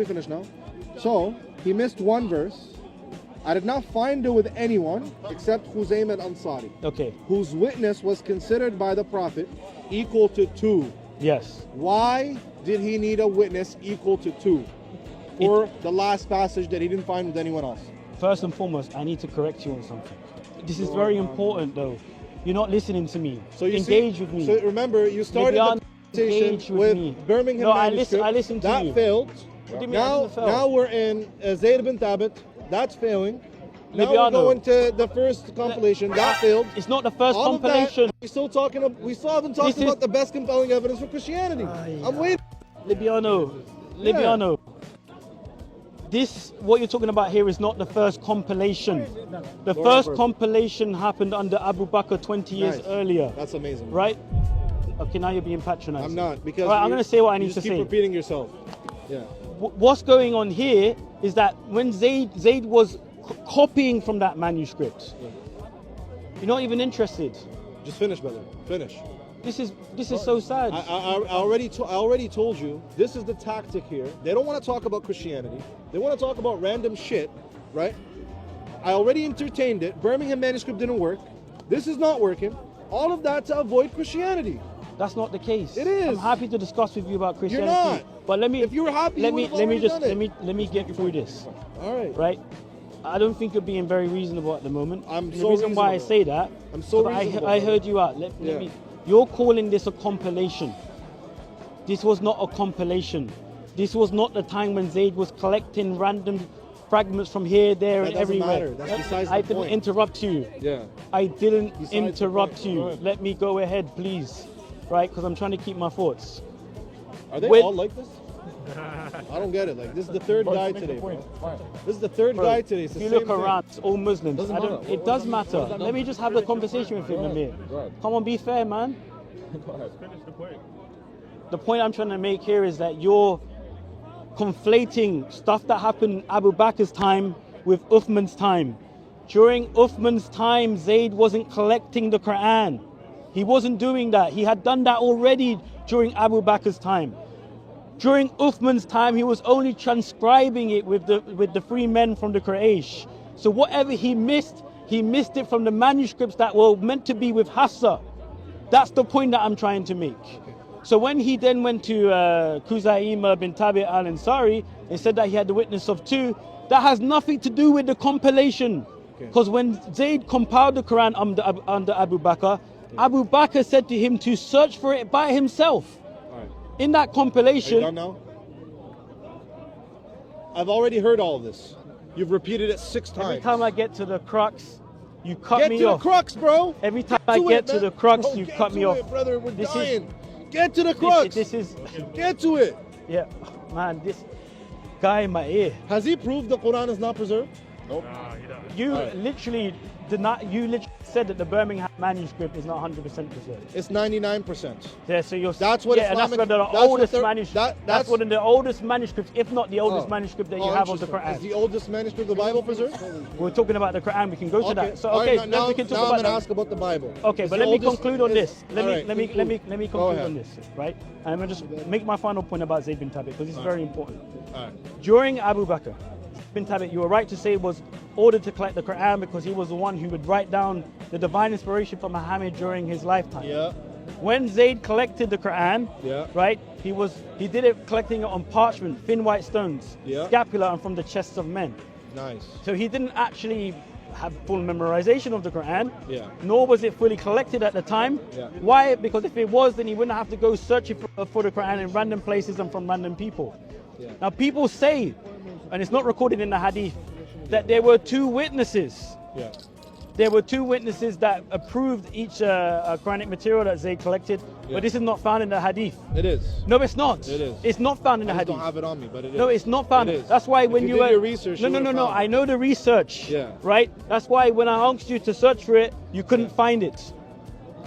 finish now. So he missed one verse. I did not find it with anyone except Khuzaymah al-Ansari. Okay. Whose witness was considered by the Prophet equal to 2. Yes. Why did he need a witness equal to 2 for the last passage that he didn't find with anyone else? First and foremost, I need to correct you on something. This is very important, though. You're not listening to me. So you engage see, with me. So remember, you started Lybiano, the engage conversation with with me. Birmingham No, manuscript. I listened to that you. failed. What do you mean I didn't fail? Now we're in Zayd ibn Thabit. That's failing. Now we're Lybiano. going to the first compilation. That failed. It's not the first All of compilation. that, we still haven't talked about the best compelling evidence for Christianity. I'm waiting. Lybiano. This, what you're talking about here, is not the first compilation. The first compilation happened under Abu Bakr 20 years Nice. earlier. That's amazing. Right? Okay, now you're being patronized. I'm not, because All right, I'm going to say what I need you to just keep say. repeating yourself. Yeah. What's going on here is that when Zayd was copying from that manuscript, you're not even interested. Just finish, brother. Finish. This is so sad. I already told you this is the tactic here. They don't want to talk about Christianity. They want to talk about random shit, right? I already entertained it. Birmingham manuscript didn't work. This is not working. All of that to avoid Christianity. That's not the case. It is. I'm happy to discuss with you about Christianity. You're not. But let me. If you were happy, let you me would've let me already just done it. let me get through this. All right. Right. I don't think you're being very reasonable at the moment. I'm the so reason why I reasonable. say that. I'm so because reasonable, I brother. heard you out. Let Yeah. me. You're calling this a compilation. This was not a compilation. This was not the time when Zayd was collecting random fragments from here, there, That and doesn't everywhere. matter. That's besides I the didn't point. interrupt you. Yeah. I didn't Besides the interrupt point. you. Go ahead. Let me go ahead, please. Right? Because I'm trying to keep my thoughts. Are they When- all like this? I don't get it. Like, this is the third guy today, bro. Fine. This is the third Bro, guy today. It's the if you same look thing. around, it's all Muslims. Doesn't I don't, matter. it does matter. Let me just have the conversation with him, Amir. Go ahead. Come on, be fair, man. Go ahead. The point I'm trying to make here is that you're conflating stuff that happened in Abu Bakr's time with Uthman's time. During Uthman's time, Zayd wasn't collecting the Quran. He wasn't doing that. He had done that already during Abu Bakr's time. During Uthman's time, he was only transcribing it with the three men from the Quraysh. So whatever he missed it from the manuscripts that were meant to be with Hafsa. That's the point that I'm trying to make. So when he then went to Khuzaymah bin Thabit al-Ansari and said that he had the witness of two, that has nothing to do with the compilation. Because when Zayd compiled the Quran under Abu Bakr, Abu Bakr said to him to search for it by himself. All right. In that Are you compilation, done now? I've already heard all of this. You've repeated it 6 times. every time I get to the crux, you cut Get me to off. the crux, bro. Every time Get I to get it, to man. the crux, Bro, you get cut to me off. it, brother. We're This is- dying. Get to the crux. This is, Get to it. yeah, man, this guy in my ear. Has he proved the Quran is not preserved? Nope. You Alright. literally said that the Birmingham manuscript is not 100% preserved. It's 99%. Yeah, so you're That's what yeah, and that's Islamic- one of the that's what oldest they're- manuscripts. that's- That's one of the oldest manuscripts, if not the oldest Oh. manuscript that you Oh, have of the interesting. Is Quran. the oldest manuscript of the Bible preserved? We're talking about the Quran. We can go to that. So All okay, right, now we can talk now about I'm that. gonna ask about the Bible. Okay, Is but the let me oldest- conclude on is- this. Let all me right, let me Go conclude ahead. on this, right? And I'm gonna just make my final point about Zayd bin Thabit because it's very important. All right. During Abu Bakr bin Thabit, you were right to say was ordered to collect the Quran because he was the one who would write down the divine inspiration for Muhammad during his lifetime. Yeah. When Zayd collected the Quran, Yeah. right, he did it collecting it on parchment, thin white stones, Yeah. scapular, and from the chests of men. Nice. So he didn't actually have full memorization of the Quran, Yeah. nor was it fully collected at the time. Yeah. Why? Because if it was, then he wouldn't have to go searching for the Quran in random places and from random people. Yeah. Now people say, and it's not recorded in the hadith, that there were 2 witnesses. Yeah. There were 2 witnesses that approved each Quranic material that Zayd collected, Yeah. but this is not found in the hadith. It is. No, it's not. It is. It's not found in the I just hadith. don't have it on me, but it is. No, it's not found. It is. That's why If when you you did your research, no, you no, no, would've no. found I it. know the research. Yeah. Right. That's why when I asked you to search for it, you couldn't find it.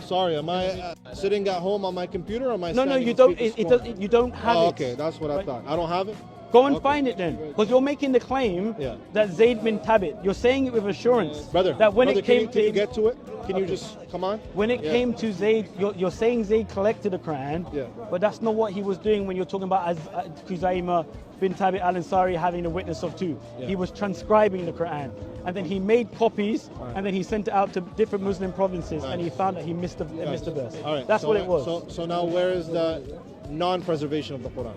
Sorry, am I sitting at home on my computer or am I No, no, standing you on don't. speaker's It phone? does. You don't have Oh, it. okay, that's what I Right. thought. I don't have it? Go and Okay. find it then, because you're making the claim Yeah. that Zayd bin Thabit. You're saying it with assurance, Brother, that when brother, it came can you to get to it? Can you just come on? when it Yeah. came to Zayd, you're saying Zayd collected the Quran, Yeah. but that's not what he was doing when you're talking about Khuzaimah bin Thabit al-Ansari having a witness of 2. Yeah. He was transcribing the Quran, and then he made copies, and then he sent it out to different Muslim provinces, and he Nice. found that he missed a verse. All right. That's so what it was. So now where is the non-preservation of the Quran?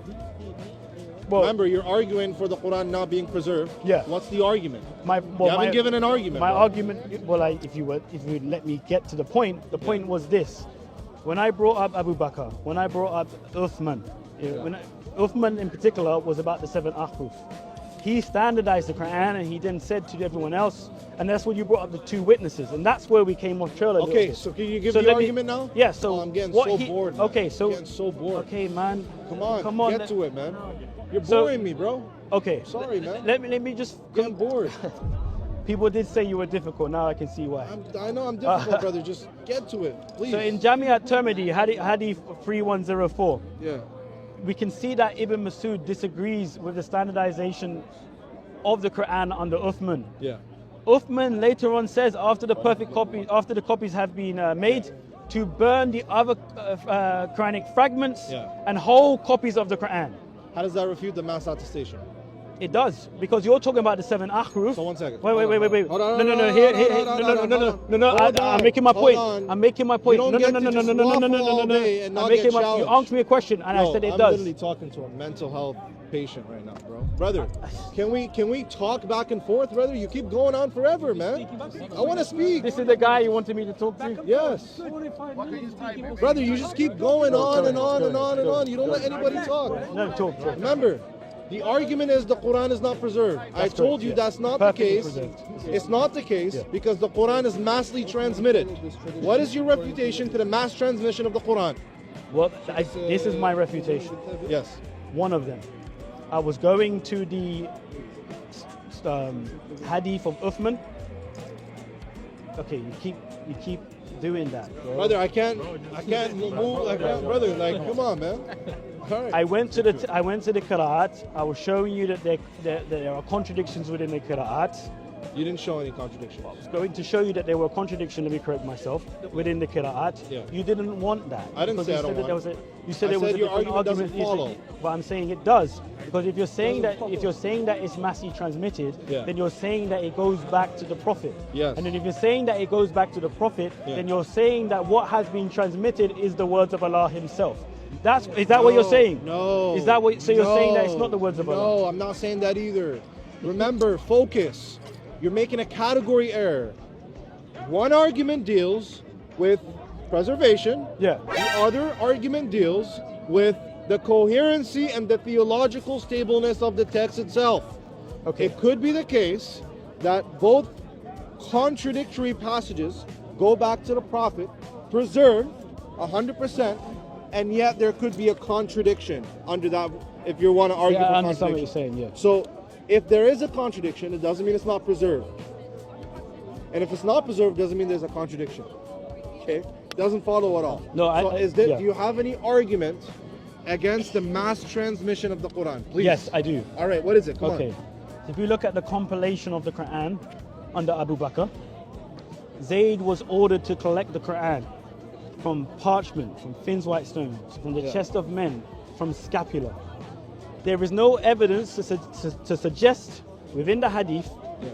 well, Remember, you're arguing for the Quran not being preserved. Yeah. What's the argument? my, You haven't given an argument. My bro. argument, well, if you would let me get to the point was this: when I brought up Abu Bakr, when I brought up Uthman, Uthman in particular was about the 7 ahruf. He standardized the Quran and he then said to everyone else, and that's when you brought up the 2 witnesses, and that's where we came off trail a little Okay, bit. so can you give So the let me- argument now? Yeah. So Oh, I'm getting what so he- bored. Man. Okay, so I'm getting so bored. okay, man, Come on, come on, get to it, man. You're So- boring me, bro. Okay, Sorry, man. Let me just. Getting bored. People did say you were difficult. Now I can see why. I know I'm difficult, brother. Just get to it, please. So in Jamiat Tirmidhi, Hadith 3104, yeah. we can see that Ibn Masud disagrees with the standardization of the Quran under Uthman. Yeah. Uthman later on says, after the copies have been made, to burn the other Quranic fragments Yeah. and whole copies of the Quran. How does that refute the mass attestation? It does, because you're talking about the 7 ahruf. So 1 second. Wait. Hold on, No. hold No. on. I'm making my Hold point. on. I'm making my point. You don't get to just waffle all day and not get You challenged. asked me a question, and I Bro, said it I'm does. literally talking to a mental health patient right now, bro. Brother, can we talk back and forth, brother? You keep going on forever, man. I want to speak. This is the guy you wanted me to talk to. Yes. Brother, you just keep going on and on and on and on. You don't let anybody talk. No, talk. Remember, the argument is the Quran is not preserved. I told correct, you yeah. that's not Perfectly the case. preserved. It's not the case because the Quran is massively transmitted. What is your refutation to the mass transmission of the Quran? Well, this is my refutation. Yes. One of them. I was going to the hadith of Uthman. Okay, you keep doing that, bro. Brother, I can't move like that, brother. Like, come on, man. All right. I went to the Qira'at. I was showing you that there are contradictions within the Qira'at. You didn't show any contradiction. I was going to show you that there were contradictions, let me correct myself, within the Qira'at. Yeah. You didn't want that. I didn't because say you I don't said that want there it. was you said I there was said a your different argument doesn't argument. follow. But I'm saying it does. Because if you're saying that it's massively transmitted, Yeah. then you're saying that it goes back to the Prophet. Yes. And then if you're saying that it goes back to the Prophet, Yeah. then you're saying that what has been transmitted is the words of Allah Himself. Is that what you're saying? No. Is that what? So you're saying that it's not the words of Allah? No, I'm not saying that either. Remember, focus. You're making a category error. One argument deals with preservation. Yeah. The other argument deals with the coherency and the theological stableness of the text itself. Okay. It could be the case that both contradictory passages go back to the prophet, preserved 100%, and yet there could be a contradiction under that, if you want to argue Yeah, for I understand what you're contradiction. saying, yeah. So if there is a contradiction, it doesn't mean it's not preserved. And if it's not preserved, it doesn't mean there's a contradiction. Okay? Doesn't follow at all. No, Do you have any argument against the mass transmission of the Quran? Please. Yes, I do. All right, what is it? Come Okay. on. If you look at the compilation of the Quran under Abu Bakr, Zayd was ordered to collect the Quran from parchment, from thin white stones, from the chest of men, from scapula. There is no evidence to suggest within the hadith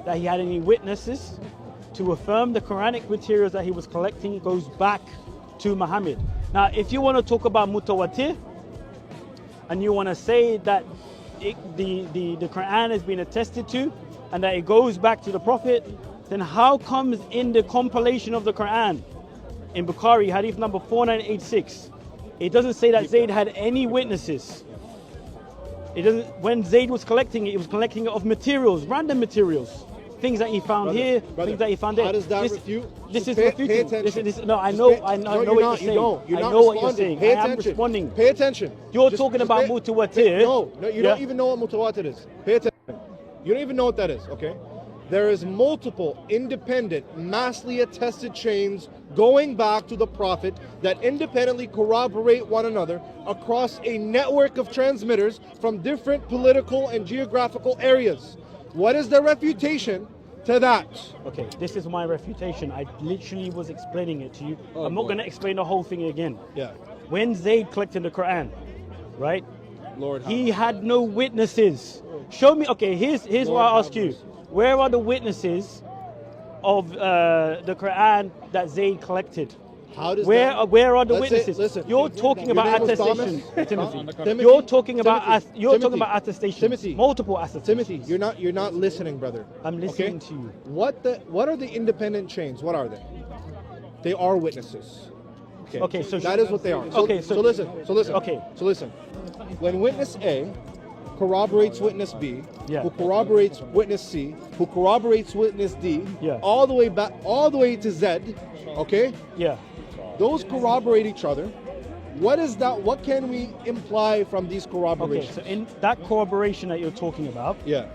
that he had any witnesses to affirm the Quranic materials that he was collecting goes back to Muhammad. Now, if you want to talk about mutawatir, and you want to say that the Quran has been attested to and that it goes back to the Prophet, then how comes in the compilation of the Quran, in Bukhari, hadith number 4986, it doesn't say that Zayd had any witnesses. It doesn't. When Zayd was collecting it, he was collecting it of materials, random materials. Things that he found here, things that he found there. How does that refute? This is Pay refuting. attention. No, I Just know pay- I no, know what you're saying. You're I not know what you're responding. saying. Pay I am attention. responding. Pay attention. You're talking about mutawatir. No, you don't even know what mutawatir is. Pay attention. You don't even know what that is, okay? There is multiple independent, massively attested chains going back to the Prophet that independently corroborate one another across a network of transmitters from different political and geographical areas. What is the refutation to that? Okay, this is my refutation. I literally was explaining it to you. Oh, I'm not boy. going to explain the whole thing again. Yeah. When Zayd collected the Quran, right? Lord, He had no witnesses. Show me. Okay, here's what I ask you. Where are the witnesses of the Quran that Zayd collected? How does Where are the Let's say- witnesses? listen, you're talking your about name was attestation, Thomas? Timothy. Timothy. You're talking about Timothy. you're talking Timothy. about attestation. Timothy. Multiple attestations. Timothy, you're not listening, brother. I'm listening Okay? to you. What are the independent chains? What are they? They are witnesses. Okay, so that is what they are. Okay, so listen. Okay. So listen. When witness A corroborates witness B, Yeah. who corroborates witness C, who corroborates witness D, Yeah. all the way back, all the way to Z, okay? Yeah. Those corroborate each other. What is that? What can we imply from these Okay, corroborations? so in that corroboration that you're talking about, Yeah.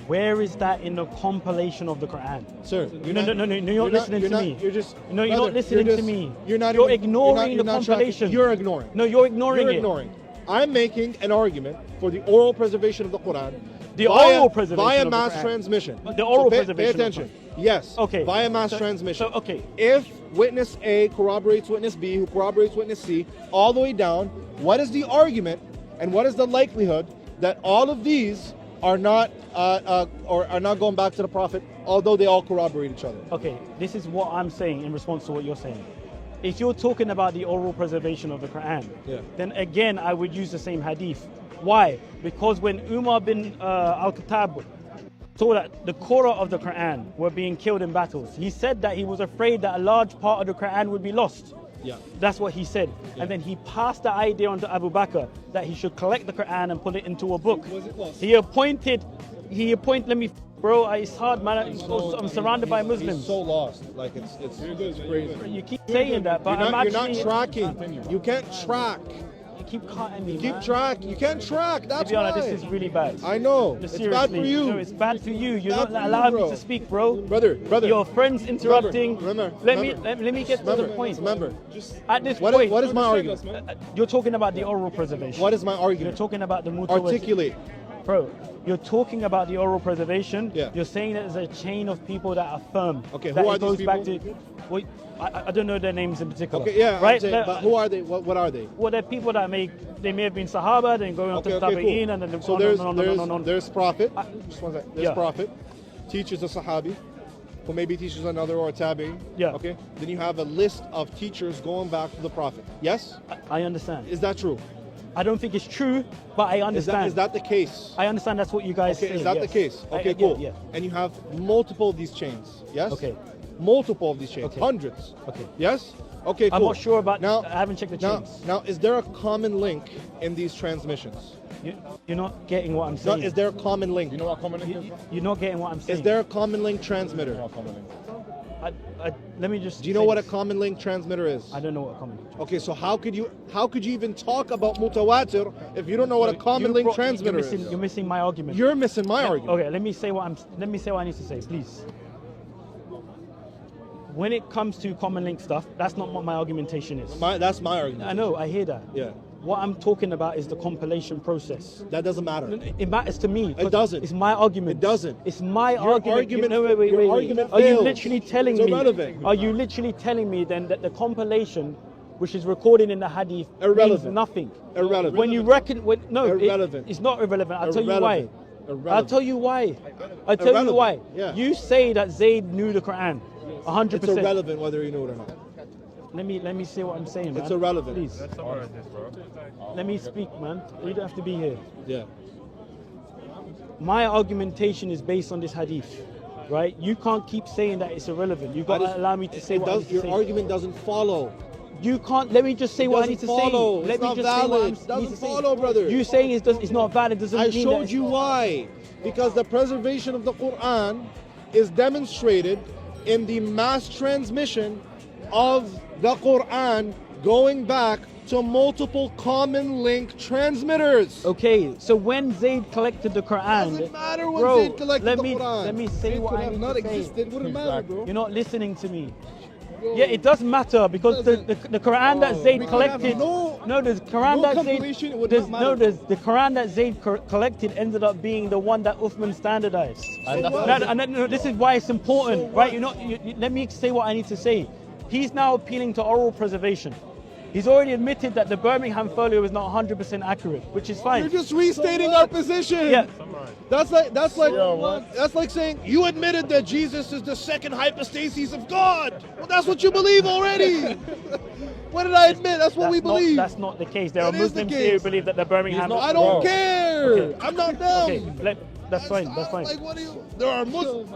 where is that in the compilation of the Quran? Sir, No, you're not listening to me. You're just No, you're brother, not listening you're to just- me. You're not. You're even- ignoring you're the not tracking- compilation. You're ignoring. No, you're ignoring You're it. ignoring. I'm making an argument for the oral preservation of the Quran. The via- oral preservation via of the mass Quran. transmission. The oral pay preservation of the attention. Yes. Okay. Via mass So- transmission. so, okay. If witness A corroborates witness B, who corroborates witness C, all the way down, what is the argument and what is the likelihood that all of these are not or are not going back to the Prophet, although they all corroborate each other? Okay, this is what I'm saying in response to what you're saying. If you're talking about the oral preservation of the Quran, Yeah. then again I would use the same hadith. Why? Because when Umar bin al-Khattab saw that the Qur'an of the Quran were being killed in battles, he said that he was afraid that a large part of the Quran would be lost. Yeah. That's what he said. And then he passed the idea on to Abu Bakr that he should collect the Quran and put it into a book. Was it lost? He appointed, let me, bro, it's hard, man. I'm surrounded by Muslims. He's so lost. Like it's crazy. You keep saying that, but You're I'm not actually... tracking. You can't track. You keep cutting me, Keep man. track. You can't track. That's To be honest, why. this is really bad. I know. No, It's seriously. bad for you. No, it's bad for you. You're Bad not for you, allowing me bro. to speak, bro. Brother. Your friends interrupting. Remember. Let me get to the point. Remember. At this What point, is my argument? you're talking about the oral preservation. What is my You're argument? talking about the mutawatir. Articulate. Bro, you're talking about the oral preservation. Yeah. You're saying that there's a chain of people that affirm. Okay, that who are it goes these back people? to. Well, I don't know their names in particular. Okay, yeah, right. I'm saying, but who are they? What are they? Well, they're people that may have been Sahaba, then going on to Tabi'in, and then So there's prophet. Just one second. There's Yeah. prophet, teaches a Sahabi, who maybe teaches another or a tabi'in. Yeah. Okay. Then you have a list of teachers going back to the prophet. Yes. I understand. Is that true? I don't think it's true, but I understand. Is that the case? I understand that's what you guys Okay. say. Is that the yes. case? I Okay. get Cool. it, yeah. And you have multiple of these chains. Yes. Okay. Multiple of these chains. Okay. Hundreds. Okay. Yes. Okay, cool. I'm not sure about. Now, I haven't checked the now, chains. now, is there a common link in these transmissions? You're not getting what I'm No, saying. is there a common link? You know what common link is? You're not getting what I'm saying. Is there a common link transmitter? You know what common link is? Let me just. Do you know say what a this. common link transmitter is? I don't know what a common link. Okay, so how could you even talk about mutawatir if you don't know what a common link transmitter is? You're missing my argument. You're missing my argument. Okay, let me say what I need to say, please. When it comes to common link stuff, that's not what my argumentation is. That's my argument. I know, I hear that. Yeah. What I'm talking about is the compilation process. That doesn't matter. It matters to me. It doesn't. It's my argument. It doesn't. It's my Your argument. argument- No, wait. your argument Are you fails. literally telling It's me? irrelevant. Are you literally telling me then that the compilation, which is recorded in the hadith, Irrelevant. means nothing? Irrelevant. When you reckon, Irrelevant. It's not irrelevant. I'll tell you why. Irrelevant. I'll tell you why. I'll tell you Irrelevant. why. Yeah. You say that Zayd knew the Quran, 100%. It's irrelevant whether you know it or not. Let me say what I'm saying, man. It's irrelevant. Please. Let me speak, man. You don't have to be here. Yeah. My argumentation is based on this hadith, right? You can't keep saying that it's irrelevant. You've got to allow me to say what I need to Your say. argument doesn't follow. You can't. Let me just say what I need to doesn't follow. say. Let It's me not just say what valid. I It need doesn't to say. follow, brother. You saying it's not valid doesn't I mean that showed it's- you why. Because the preservation of the Quran is demonstrated in the mass transmission of the Quran going back to multiple common link transmitters. Okay, so when Zayd collected the Quran, Doesn't matter when bro, Zayd collected let the me Quran. let me say It what could I have need not to say. existed. Wouldn't matter, bro. You're not listening to me. Yeah, it does matter because the Quran that Zayd We could have collected. no the Quran no that compilation, Zayd. it would there's- not No, matter. the Quran that Zayd collected ended up being the one that Uthman standardized. And that's No, this is why it's important, right? Let me say what I need to say. He's now appealing to oral preservation. He's already admitted that the Birmingham folio is not 100% accurate, which is fine. You're just restating our position. Yeah. That's like saying you admitted that Jesus is the second hypostasis of God. Well, that's what you believe already. What did I admit? That's what we believe. That's not the case. There are That is the Muslims here who case. believe that the Birmingham. I don't Bro. care. Okay. I'm not them. Okay, that's fine. That's fine. Like, what do you? There are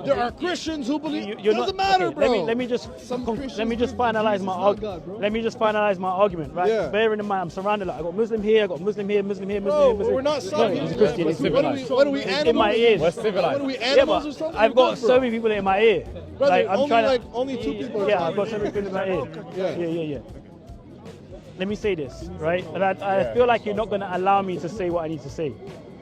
There are Christians who believe. You're doesn't not, matter, okay, bro. Let me just Christians let me just believe finalize Jesus my is not argument. God, bro. Let me just finalize my argument, right? Yeah. Bearing in mind, I'm surrounded. Like, I got Muslim here, I got Muslim here, Muslim here, Muslim Bro, here, Muslim. we're not No, sorry. he's a Christian. He's a What Christian. are we animals? In my ears. We're civilized. What are we, Yeah, animals or but something? I've got What, bro? so many people in my ear. Brother, Like, I'm only trying like to, only 2 people are Yeah, talking. I've got so many people in my ear. Yeah. Yeah. Let me say this, right? And I feel like you're not going to allow me to say what I need to say.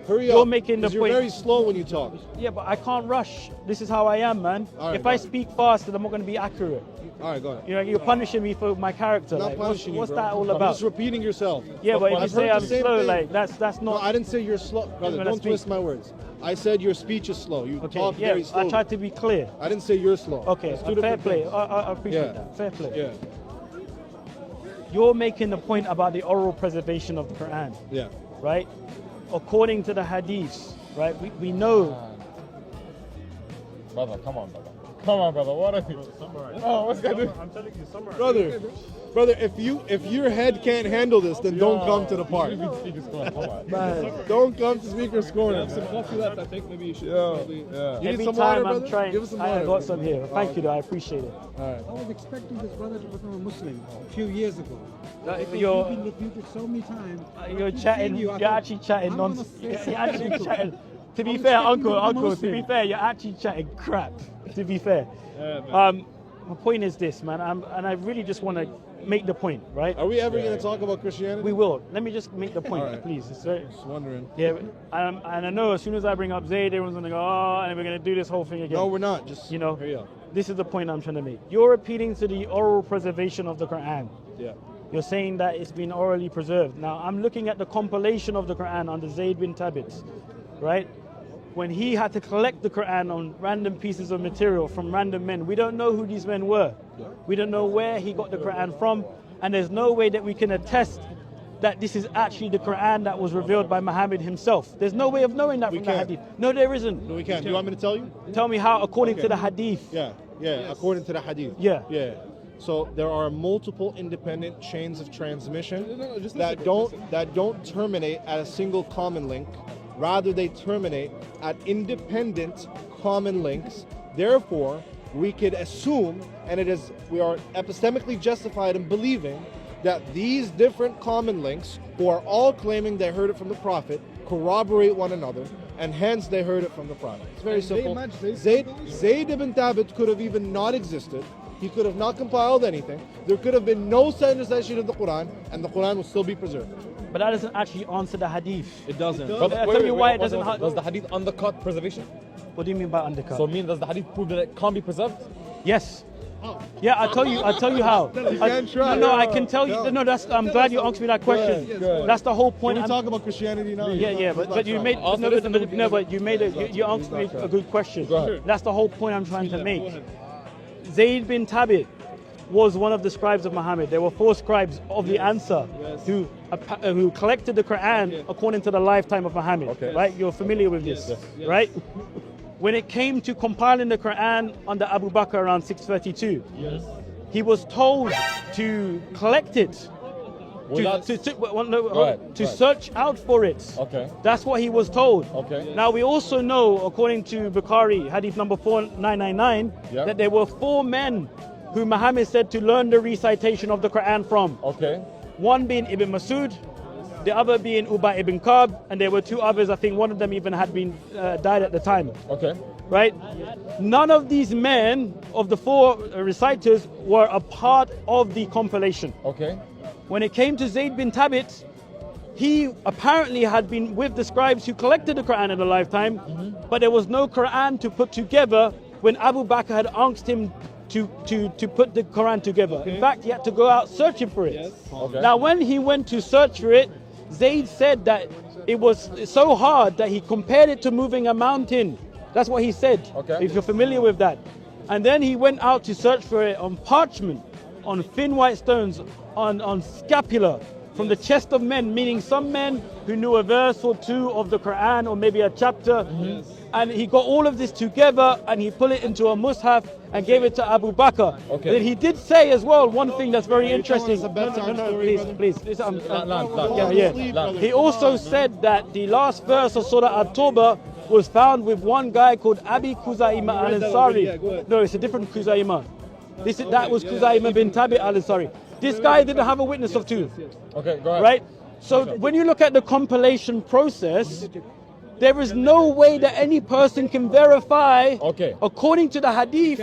Hurry You're up. making the 'cause you're point. very slow when you talk. Yeah, but I can't rush. This is how I am, man. All right, If go I ahead. speak fast, then I'm not going to be accurate. All right, go ahead. You know, you're punishing me for my character. I'm not Like, punishing what's you, bro. that all You're about? just repeating yourself. Yeah, but if you I've say heard I'm the same slow, thing. like that's No, not. I didn't say you're slow, brother. When I Don't speak. twist my words. I said your speech is slow. You Okay, talk yeah, very slowly. I tried to be clear. I didn't say you're slow. Okay, It's two fair different play. things. I appreciate Yeah. that. Fair play. Yeah, You're making the point about the oral preservation of the Quran, yeah. right? According to the hadiths, right? We know. Brother, come on, brother. Come on, brother. What are you? Oh, what's going on? I'm telling you, summarize. Brother, if your head can't handle this, then don't come to the park. Don't come to Speaker's Corner. Some coffee left, I think maybe you should Yeah. probably. You need Every some time water, I'm brother? trying, Give us some I water. got some here. Thank you, though. I appreciate it. All right. I was expecting this brother to become a Muslim a few years ago. You've You're, been refuted so many times. you're Keep chatting. saying you, I You're thought, actually chatting I'm gonna nonsense. say You're something actually different. chatting. To be I'm fair, expecting uncle, you to become a to be Muslim. fair, you're actually chatting crap. To be fair, my point is this, man, and I really just want to make the point, right? Are we ever going to talk about Christianity? We will. Let me just make the point, All right. please. It's very, Just wondering. yeah, and I know as soon as I bring up Zayd, everyone's gonna go, oh, and we're gonna do this whole thing again. No, we're not. Just You know, hurry up. this is the point I'm trying to make. You're appealing to the oral preservation of the Quran. Yeah. You're saying that it's been orally preserved. Now, I'm looking at the compilation of the Quran under Zayd bin Thabit, right? When he had to collect the Quran on random pieces of material from random men. We don't know who these men were. We don't know where he got the Quran from, and there's no way that we can attest that this is actually the Quran that was revealed by Muhammad himself. There's no way of knowing that We from the can't. hadith. No, there isn't. No, we can't. Do you want me to tell you? Tell me how, according Okay. to the hadith. Yeah. According to the hadith. Yeah. Yeah. So there are multiple independent chains of transmission No, just that don't terminate at a single common link. Rather, they terminate at independent common links. Therefore, we could assume, and we are epistemically justified in believing that these different common links, who are all claiming they heard it from the Prophet, corroborate one another, and hence they heard it from the Prophet. It's very simple. Zayd ibn Thabit could have even not existed. He could have not compiled anything. There could have been no translation of the Quran, and the Quran would still be preserved. But that doesn't actually answer the hadith. It doesn't. I'll tell you why it doesn't. Does the hadith undercut preservation? What do you mean by undercut? So does the hadith prove that it can't be preserved? Yes. Yeah, I'll tell you how. I can tell you. No, I'm glad you asked me that question. That's the whole point. Can we talk about Christianity now? Yeah, but you made you asked me a good question. Go ahead. That's the whole point I'm trying to make. Zayd bin Thabit was one of the scribes of Muhammad. There were 4 scribes of the Ansar who collected the Quran according to the lifetime of Muhammad. Okay. Right? You're familiar with this, right? When it came to compiling the Quran under Abu Bakr around 632, he was told to collect it, to search out for it. Okay. That's what he was told. Okay. Now we also know, according to Bukhari, hadith number 4999, that there were 4 men who Muhammad said to learn the recitation of the Quran from. Okay. One being Ibn Masud, the other being Ubay ibn Ka'b, and there were 2 others. I think one of them even had been died at the time. Okay. Right? None of these men of the 4 reciters were a part of the compilation. Okay. When it came to Zayd bin Thabit, he apparently had been with the scribes who collected the Quran in a lifetime, but there was no Quran to put together when Abu Bakr had asked him to put the Quran together. In fact, he had to go out searching for it. Okay. Now, when he went to search for it, Zayd said that it was so hard that he compared it to moving a mountain. That's what he said, if you're familiar with that. And then he went out to search for it on parchment, on thin white stones, on scapula, from the chest of men, meaning some men who knew a verse or 2 of the Quran or maybe a chapter. And he got all of this together and he put it into a mushaf and gave it to Abu Bakr. Okay. Then he did say as well one thing that's very interesting. Please. He also said that the last verse of Surah At-Tawbah was found with one guy called Abi Kuzaima al-Ansari. No, it's a different Kuzaima. That was Kuzaima bin Thabit al-Ansari. This guy didn't have a witness of 2. Okay, go ahead. Right? So when you look at the compilation process, there is no way that any person can verify, according to the hadith,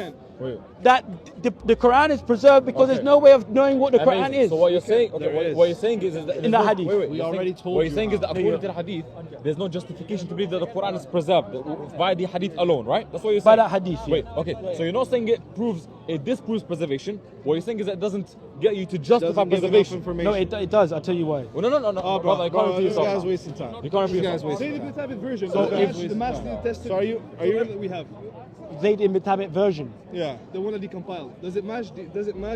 that the Quran is preserved because there's no way of knowing what the Quran is. So what you're saying, what you're saying is that in the hadith. We already told you. What you're saying is that according to the hadith, there's no justification to believe that the Quran is preserved by the hadith alone, right? That's what you're saying. By that hadith. Yeah. Wait, okay. So you're not saying it disproves preservation. What you're saying is that it doesn't get you to justify preservation. No, it does. I'll tell you why. Well, no, brother, you can't repeat This yourself. guy's wasting time. You can't repeat This guy's yourself. Say wasting the time. Thabit version. So the if- Master Testament. So are you that we have? Zayd ibn Thabit version. Yeah. The one that he compiled. Does it match?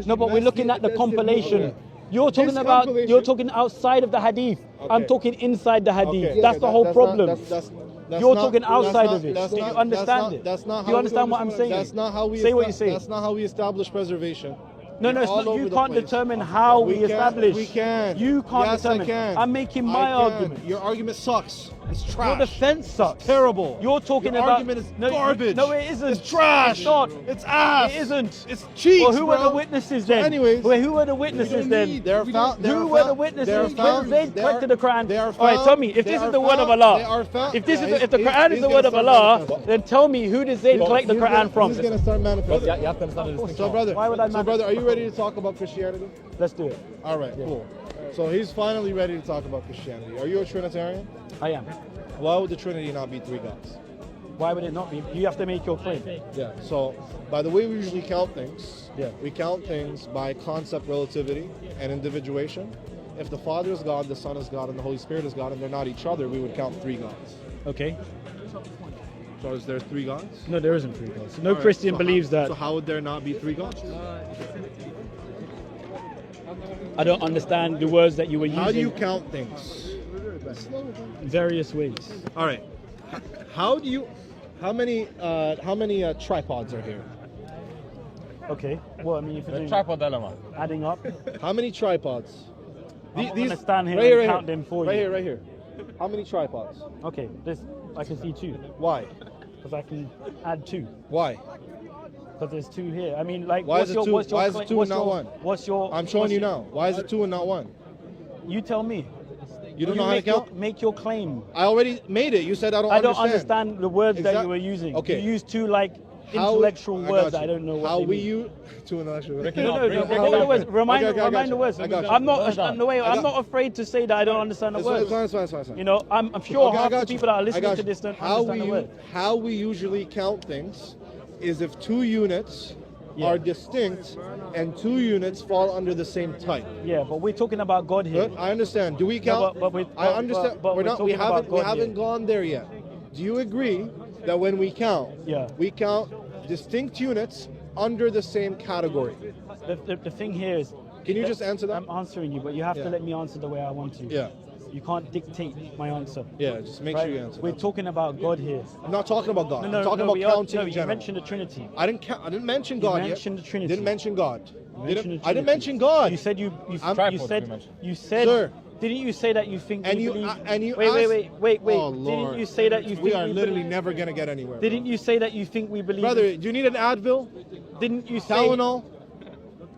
No, but we're looking at the compilation. You're talking about. compilation- You're talking outside of the hadith. I'm Okay. talking inside the hadith. Okay. That's the whole problem. That's You're not- talking that's outside not- of it. that's Do you not- understand it? That's not Do you understand what I'm saying? That's not how we Say what you're saying. That's not how we establish preservation. No, You're it's all not, over you the can't place. determine how we can- establish. We can. You can't Yes, determine. I can. I'm making my I can. argument. Your argument sucks. It's trash. Your defense sucks. terrible. You're talking Your about argument is garbage. No, it isn't. It's trash. It's not. It's ass. It isn't. It's cheap. Well, who were bro. the witnesses then? anyways, Well, who were the witnesses then? They're found. Who were the witnesses when they collected the Quran? They are All right, found- tell me if they this is are the word of found- Allah. They are found. If this Yeah, is if the he's- Quran he's is the gonna word of start Allah, manifesting. then tell me who did Zayd collect the Quran from? He's gonna start manifesting. You have to understand the distinction. So brother, Why would I brother, are you ready to talk about Christianity? Let's do it. All right, cool. So he's finally ready to talk about Christianity. Are you a Trinitarian? I am. Why would the Trinity not be 3 gods? Why would it not be? You have to make your claim. Yeah. So by the way we usually count things, Yeah. we count things by concept relativity and individuation. If the Father is God, the Son is God, and the Holy Spirit is God, and they're not each other, we would count 3 gods. Okay. So is there 3 gods? No, there isn't 3 gods. No All right, Christian so believes how, that. So how would there not be 3 gods? I don't understand the words that you were using. How do you count things? Various ways. All right. How do you? How many tripods are here? Okay. Well, I mean, if you're The doing tripod dilemma. adding up, How many tripods? I'm not gonna stand here right and right count them for right you. Here, right here. How many tripods? Okay, this I can see 2 Why? because I can add 2. Why? Because there's two here. I mean, like, Why what's is it your, two? what's your Why is cla- it two what's and not your, one? What's your? I'm showing what's you your- now. Why is it two and not one? You tell me. You don't know how to make your, count? make your claim. I already made it. You said I don't I don't understand. understand the words that Exact- you were using. Okay. You used two like How- intellectual I words got that I you. don't know what How they we mean. use two intellectual words. No, no, Break it what down. were the words? Remind Okay, I got the you. words. I got you. I'm Break it not down. the way. I I'm got- not afraid to say that I don't understand the words. It's fine. You know, I'm sure Okay, I half the got you. people that are I listening got to you. this don't How understand the we words. how we usually count things is if two units Yeah. are distinct and two units fall under the same type. Yeah, but we're talking about God here. Good? I understand. Do we count? I understand. but we're we're not. We talking about haven't. We God haven't here. gone there yet. Do you agree that when we count, Yeah. we count distinct units under the same category? The thing here is. Can you just answer that? I'm answering you, but you have Yeah. to let me answer the way I want to. Yeah. You can't dictate my answer. Yeah. Just make Right? sure you answer. We're that. talking about God here. I'm not talking about God. No, I'm talking no, about we are, counting no, in you general. mentioned the Trinity. I didn't mention God yet. mentioned the Trinity. Didn't mention God. You mentioned the I didn't Trinity. mention God. You said you I'm- said Sir. Didn't you say that you think And we you- believe? and you wait, asked- wait. Oh, Didn't Lord. you say that you think We are literally believe, never gonna get anywhere. Didn't you say that you think we believe? Brother, do you need an Advil? Didn't you say? Tylenol?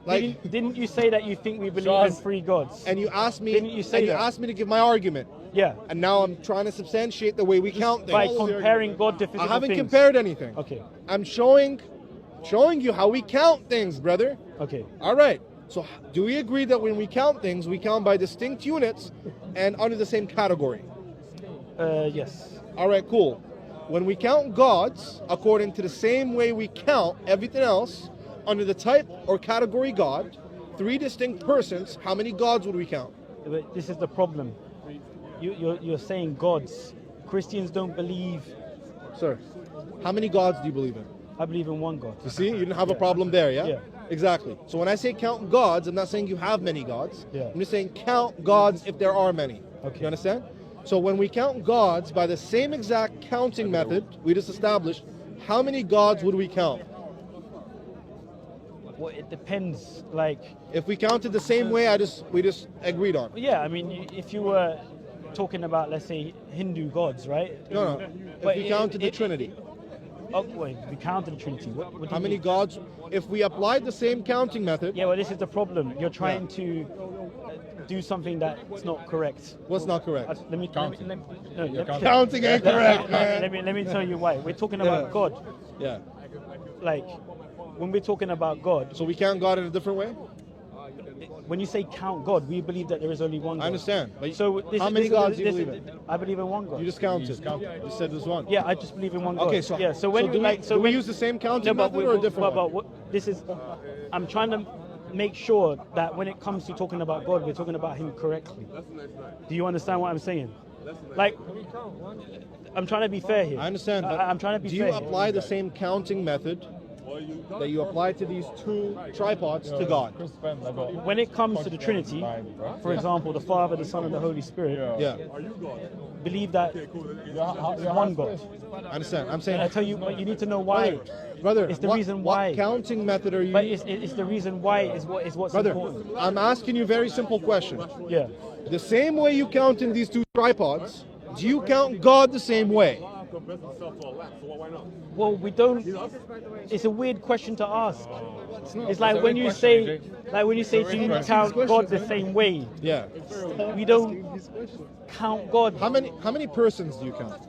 Like, didn't you say that you think we believe in Shaz. three gods? and you asked me. Didn't you say and that? you asked me to give my argument, Yeah. and now I'm trying to substantiate the way we count By things. comparing God to I physical haven't things. compared anything. Okay. I'm showing you how we count things, brother. Okay. All right. So do we agree that when we count things, we count by distinct units and under the same category? Yes. All right, cool. When we count gods according to the same way we count everything else under the type or category God, three distinct persons, how many gods would we count? But this is the problem. You're saying gods. Christians don't believe. Sir, how many gods do you believe in? I believe in one God. You see, you didn't have a problem there, yeah? Yeah. Exactly. So when I say count gods, I'm not saying you have many gods. Yeah. I'm just saying count gods if there are many. Okay. You understand? So when we count gods by the same exact counting method we just established, how many gods would we count? Well, it depends. Like, If we counted the same way we just agreed on. yeah, I mean, if you were talking about, let's say, Hindu gods, right? No. If But we counted the Trinity. Oh, wait, we counted the Trinity. What do How you many mean? gods? If we applied the same counting method, Yeah, well, this is the problem. You're trying to do something that's not correct. what's not correct? Let me. Counting. No, let me- Counting ain't correct, man. Let me tell you why. We're talking about Yeah. God. Yeah. Like, when we're talking about God, So we count God in a different way? when you say count God, we believe that there is only one God. I understand. But So this how is- many this is- gods do you this believe is- in? I believe in one God. You just counted. You said there's one. Yeah, I just believe in one God. Okay, so yeah, so when so do you like, so we when, use the same counting no, but method or a different but one? this is, I'm trying to make sure that when it comes to talking about God, we're talking about Him correctly. Do you understand what I'm saying? Like, I'm trying to be fair here. I understand. But I'm trying to be do fair. you here. apply the same counting method that you apply to these two tripods to God? When it comes to the Trinity, for example, the Father, the Son, and the Holy Spirit, Yeah. believe that one God. I understand. I'm And saying, I tell you, but you need to know why. brother, It's the what, reason what why. counting method are you? But it's the reason why is what's brother, important. I'm asking you a very simple question. Yeah. The same way you count in these two tripods, do you count God the same way? Well, we don't. It's a weird question to ask. It's like when you say, do you count God the same way? Yeah. We don't count God. How many persons do you count?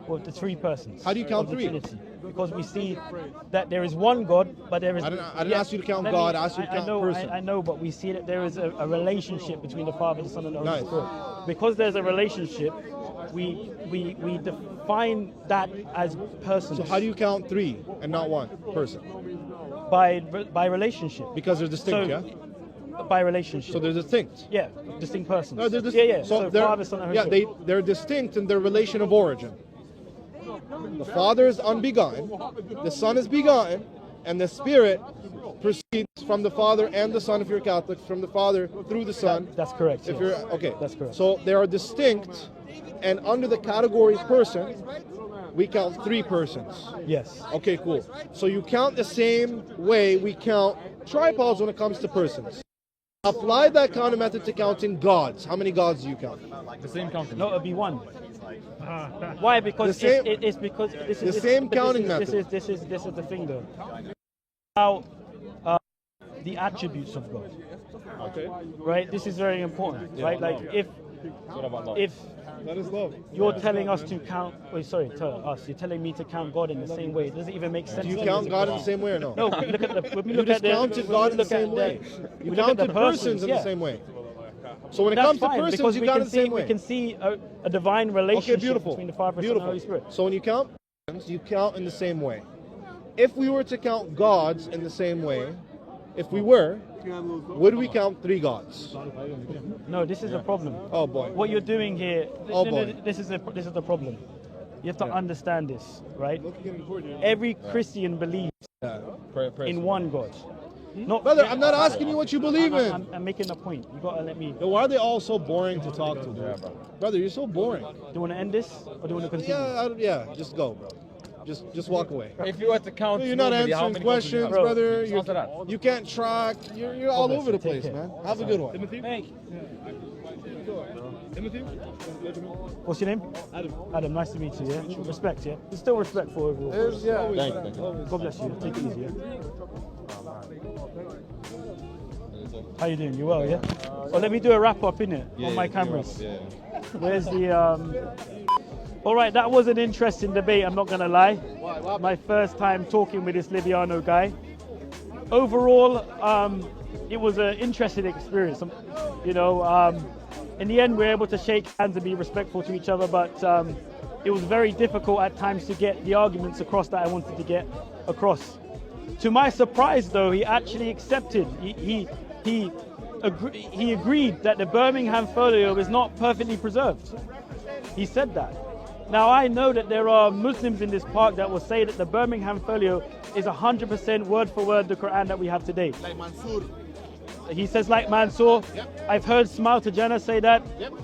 Well, the three persons. How do you count of the three? Trinity. Because we see that there is one God, but there is. I didn't ask you to count let God, I asked you to I count know, person. I know, but we see that there is a relationship between the Father, the Son, and the Holy Nice. Spirit. Because there's a relationship, we define that as persons. So how do you count three and not one person? by relationship? Because they're distinct, So, yeah? by relationship. So they're distinct. yeah, distinct persons. No, they're yeah. So, So, they're, Father, Son, and Holy yeah, Spirit. they're distinct in their relation of origin. The Father is unbegotten, the Son is begotten, and the Spirit proceeds from the Father and the Son, if you're Catholic, from the Father through the Son. That's correct. If yes. you're okay, That's correct. So they are distinct, and under the category person, we count three persons. Yes. Okay, cool. So you count the same way we count tripods when it comes to persons. Apply that counting method to counting gods. How many gods do you count? The same counting. No, it'll be one. Why? Because The same- it's because this is the this- same but this counting is- method. This is the thing though. about the attributes of God. Okay. Right? This is very important. Right? Like if That is love. you're telling us to count, you're telling me to count God in the same way. It doesn't even make sense. Do you to count me. God in the same way or no? No, look at the. When we You look just at counted God in the same way. You counted persons in the yeah. same way. So when it That's comes to fine, persons, because you we count can in the see same way. we can see a divine relationship Okay, beautiful. between the Father, Son, and the Holy Spirit. So when you count persons, you count in the same way. If we were to count gods in the same way, if we were, would we count 3 gods? No, this is the problem. Oh boy. What you're doing here, Oh, boy. this is the problem. You have to understand this, right? Every Christian believes in one God. Not, Brother, I'm not asking you what you believe in. I'm making a point. You gotta let me. Yo, why are they all so boring to talk to, bro? Brother, you're so boring. Do you want to end this or do you want to continue? Yeah, just go, bro. Just walk away. If you were to count, You're not nobody, how answering many gods would you questions, have? brother. Just answer that. You can't track. You're all over the place, man. Have a good one. Timothy? Hey, Timothy? what's your name? Adam, nice to meet you. Yeah, respect. Yeah, you're still respectful overall. Thank you. God bless you. Take it easy. Yeah? How you doing? You well? Yeah. Well, let me do a wrap up in it on my cameras. Where's the All right, that was an interesting debate, I'm not going to lie. My first time talking with this Lybiano guy. Overall, it was an interesting experience. In the end, we were able to shake hands and be respectful to each other, but it was very difficult at times to get the arguments across that I wanted to get across. To my surprise, though, he actually accepted. He agreed that the Birmingham folio is not perfectly preserved. He said that. Now, I know that there are Muslims in this park that will say that the Birmingham folio is 100% word for word the Quran that we have today. Like Mansour. He says like Mansour. Yep. I've heard Smile to Jannah say that. Yep.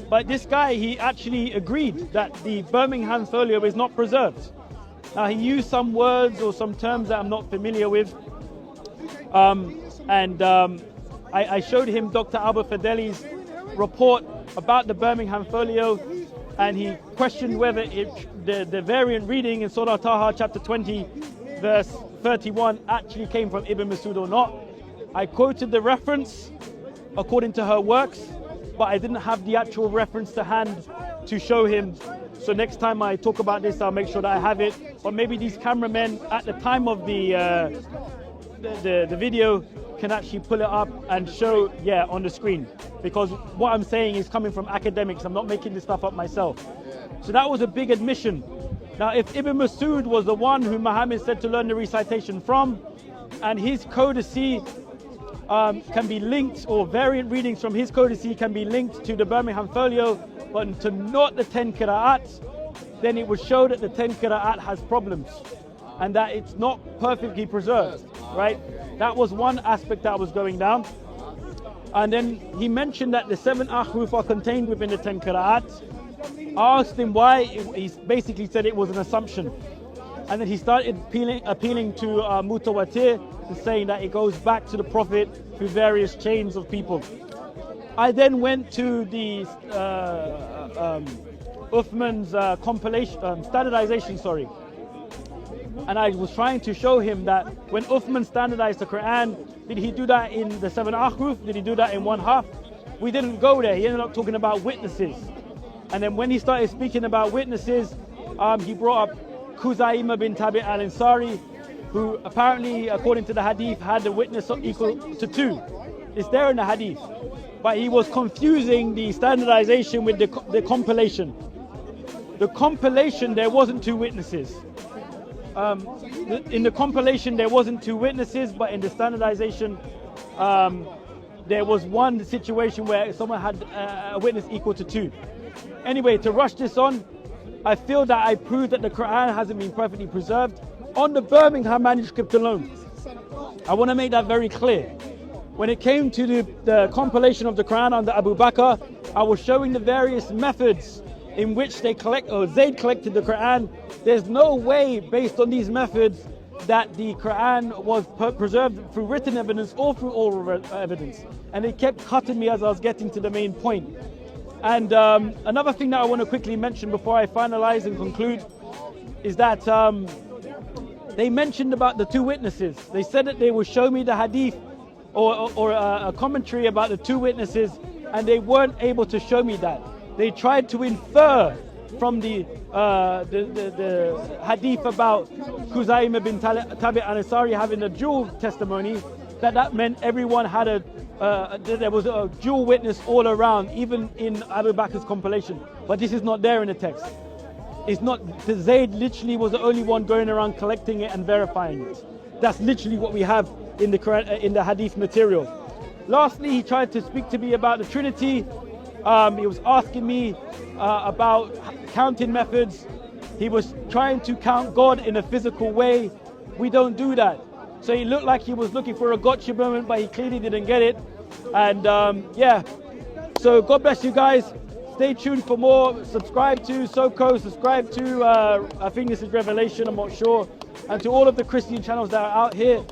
But this guy, he actually agreed that the Birmingham folio is not preserved. Now, he used some words or some terms that I'm not familiar with. I showed him Dr. Albert Fideli's report about the Birmingham folio, and he questioned whether the variant reading in Surah Taha chapter 20 verse 31 actually came from Ibn Masud or not. I quoted the reference according to her works, but I didn't have the actual reference to hand to show him. So next time I talk about this, I'll make sure that I have it. But maybe these cameramen at the time of the video can actually pull it up and show, on the screen. Because what I'm saying is coming from academics. I'm not making this stuff up myself. So that was a big admission. Now, if Ibn Masud was the one who Muhammad said to learn the recitation from, and his codicy can be linked, or variant readings from his codicy can be linked to the Birmingham folio, but to not the 10 qira'at, then it would show that the 10 qira'at has problems and that it's not perfectly preserved, right? That was one aspect that was going down. And then he mentioned that the 7 ahruf are contained within the 10 qira'at. I asked him why. He basically said it was an assumption. And then he started appealing to Mutawatir, and saying that it goes back to the Prophet through various chains of people. I then went to the Uthman's compilation, standardization, and I was trying to show him that when Uthman standardized the Quran, did he do that in the 7 ahruf? Did he do that in 1/2? We didn't go there. He ended up talking about witnesses. And then when he started speaking about witnesses, he brought up Khuzaima bin Tabi al-Ansari, who apparently, according to the hadith, had a witness equal to 2. It's there in the hadith. But he was confusing the standardization with the compilation. The compilation, there wasn't 2 witnesses. In the compilation, there wasn't 2 witnesses, but in the standardization, there was one situation where someone had a witness equal to 2. Anyway, to rush this on, I feel that I proved that the Quran hasn't been perfectly preserved on the Birmingham manuscript alone. I want to make that very clear. When it came to the compilation of the Quran under Abu Bakr, I was showing the various methods in which Zayd collected the Quran. There's no way, based on these methods, that the Quran was preserved through written evidence or through oral evidence. And they kept cutting me as I was getting to the main point. And another thing that I want to quickly mention before I finalize and conclude is that they mentioned about the two witnesses. They said that they would show me the hadith or a commentary about the two witnesses, and they weren't able to show me that. They tried to infer from the hadith about Khuzaymah bin Tabi' al-Ansari having a dual testimony, that meant everyone had there was a dual witness all around, even in Abu Bakr's compilation. But this is not there in the text. It's not. Zayd literally was the only one going around collecting it and verifying it. That's literally what we have in the Quran, in the hadith material. Lastly, he tried to speak to me about the Trinity. He was asking me about counting methods. He was trying to count God in a physical way. We don't do that. So he looked like he was looking for a gotcha moment, but he clearly didn't get it. And yeah, so God bless you guys. Stay tuned for more. Subscribe to SoCo, subscribe to, I think this is Revelation, I'm not sure. And to all of the Christian channels that are out here.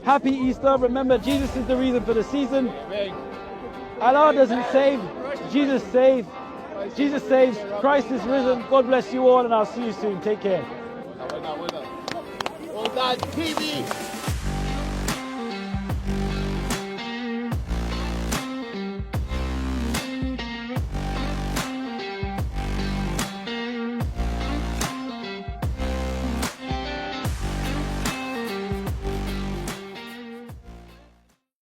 Happy Easter. Remember, Jesus is the reason for the season. Allah doesn't save, Jesus saves. Jesus saves, Christ is risen. God bless you all, and I'll see you soon. Take care. TV.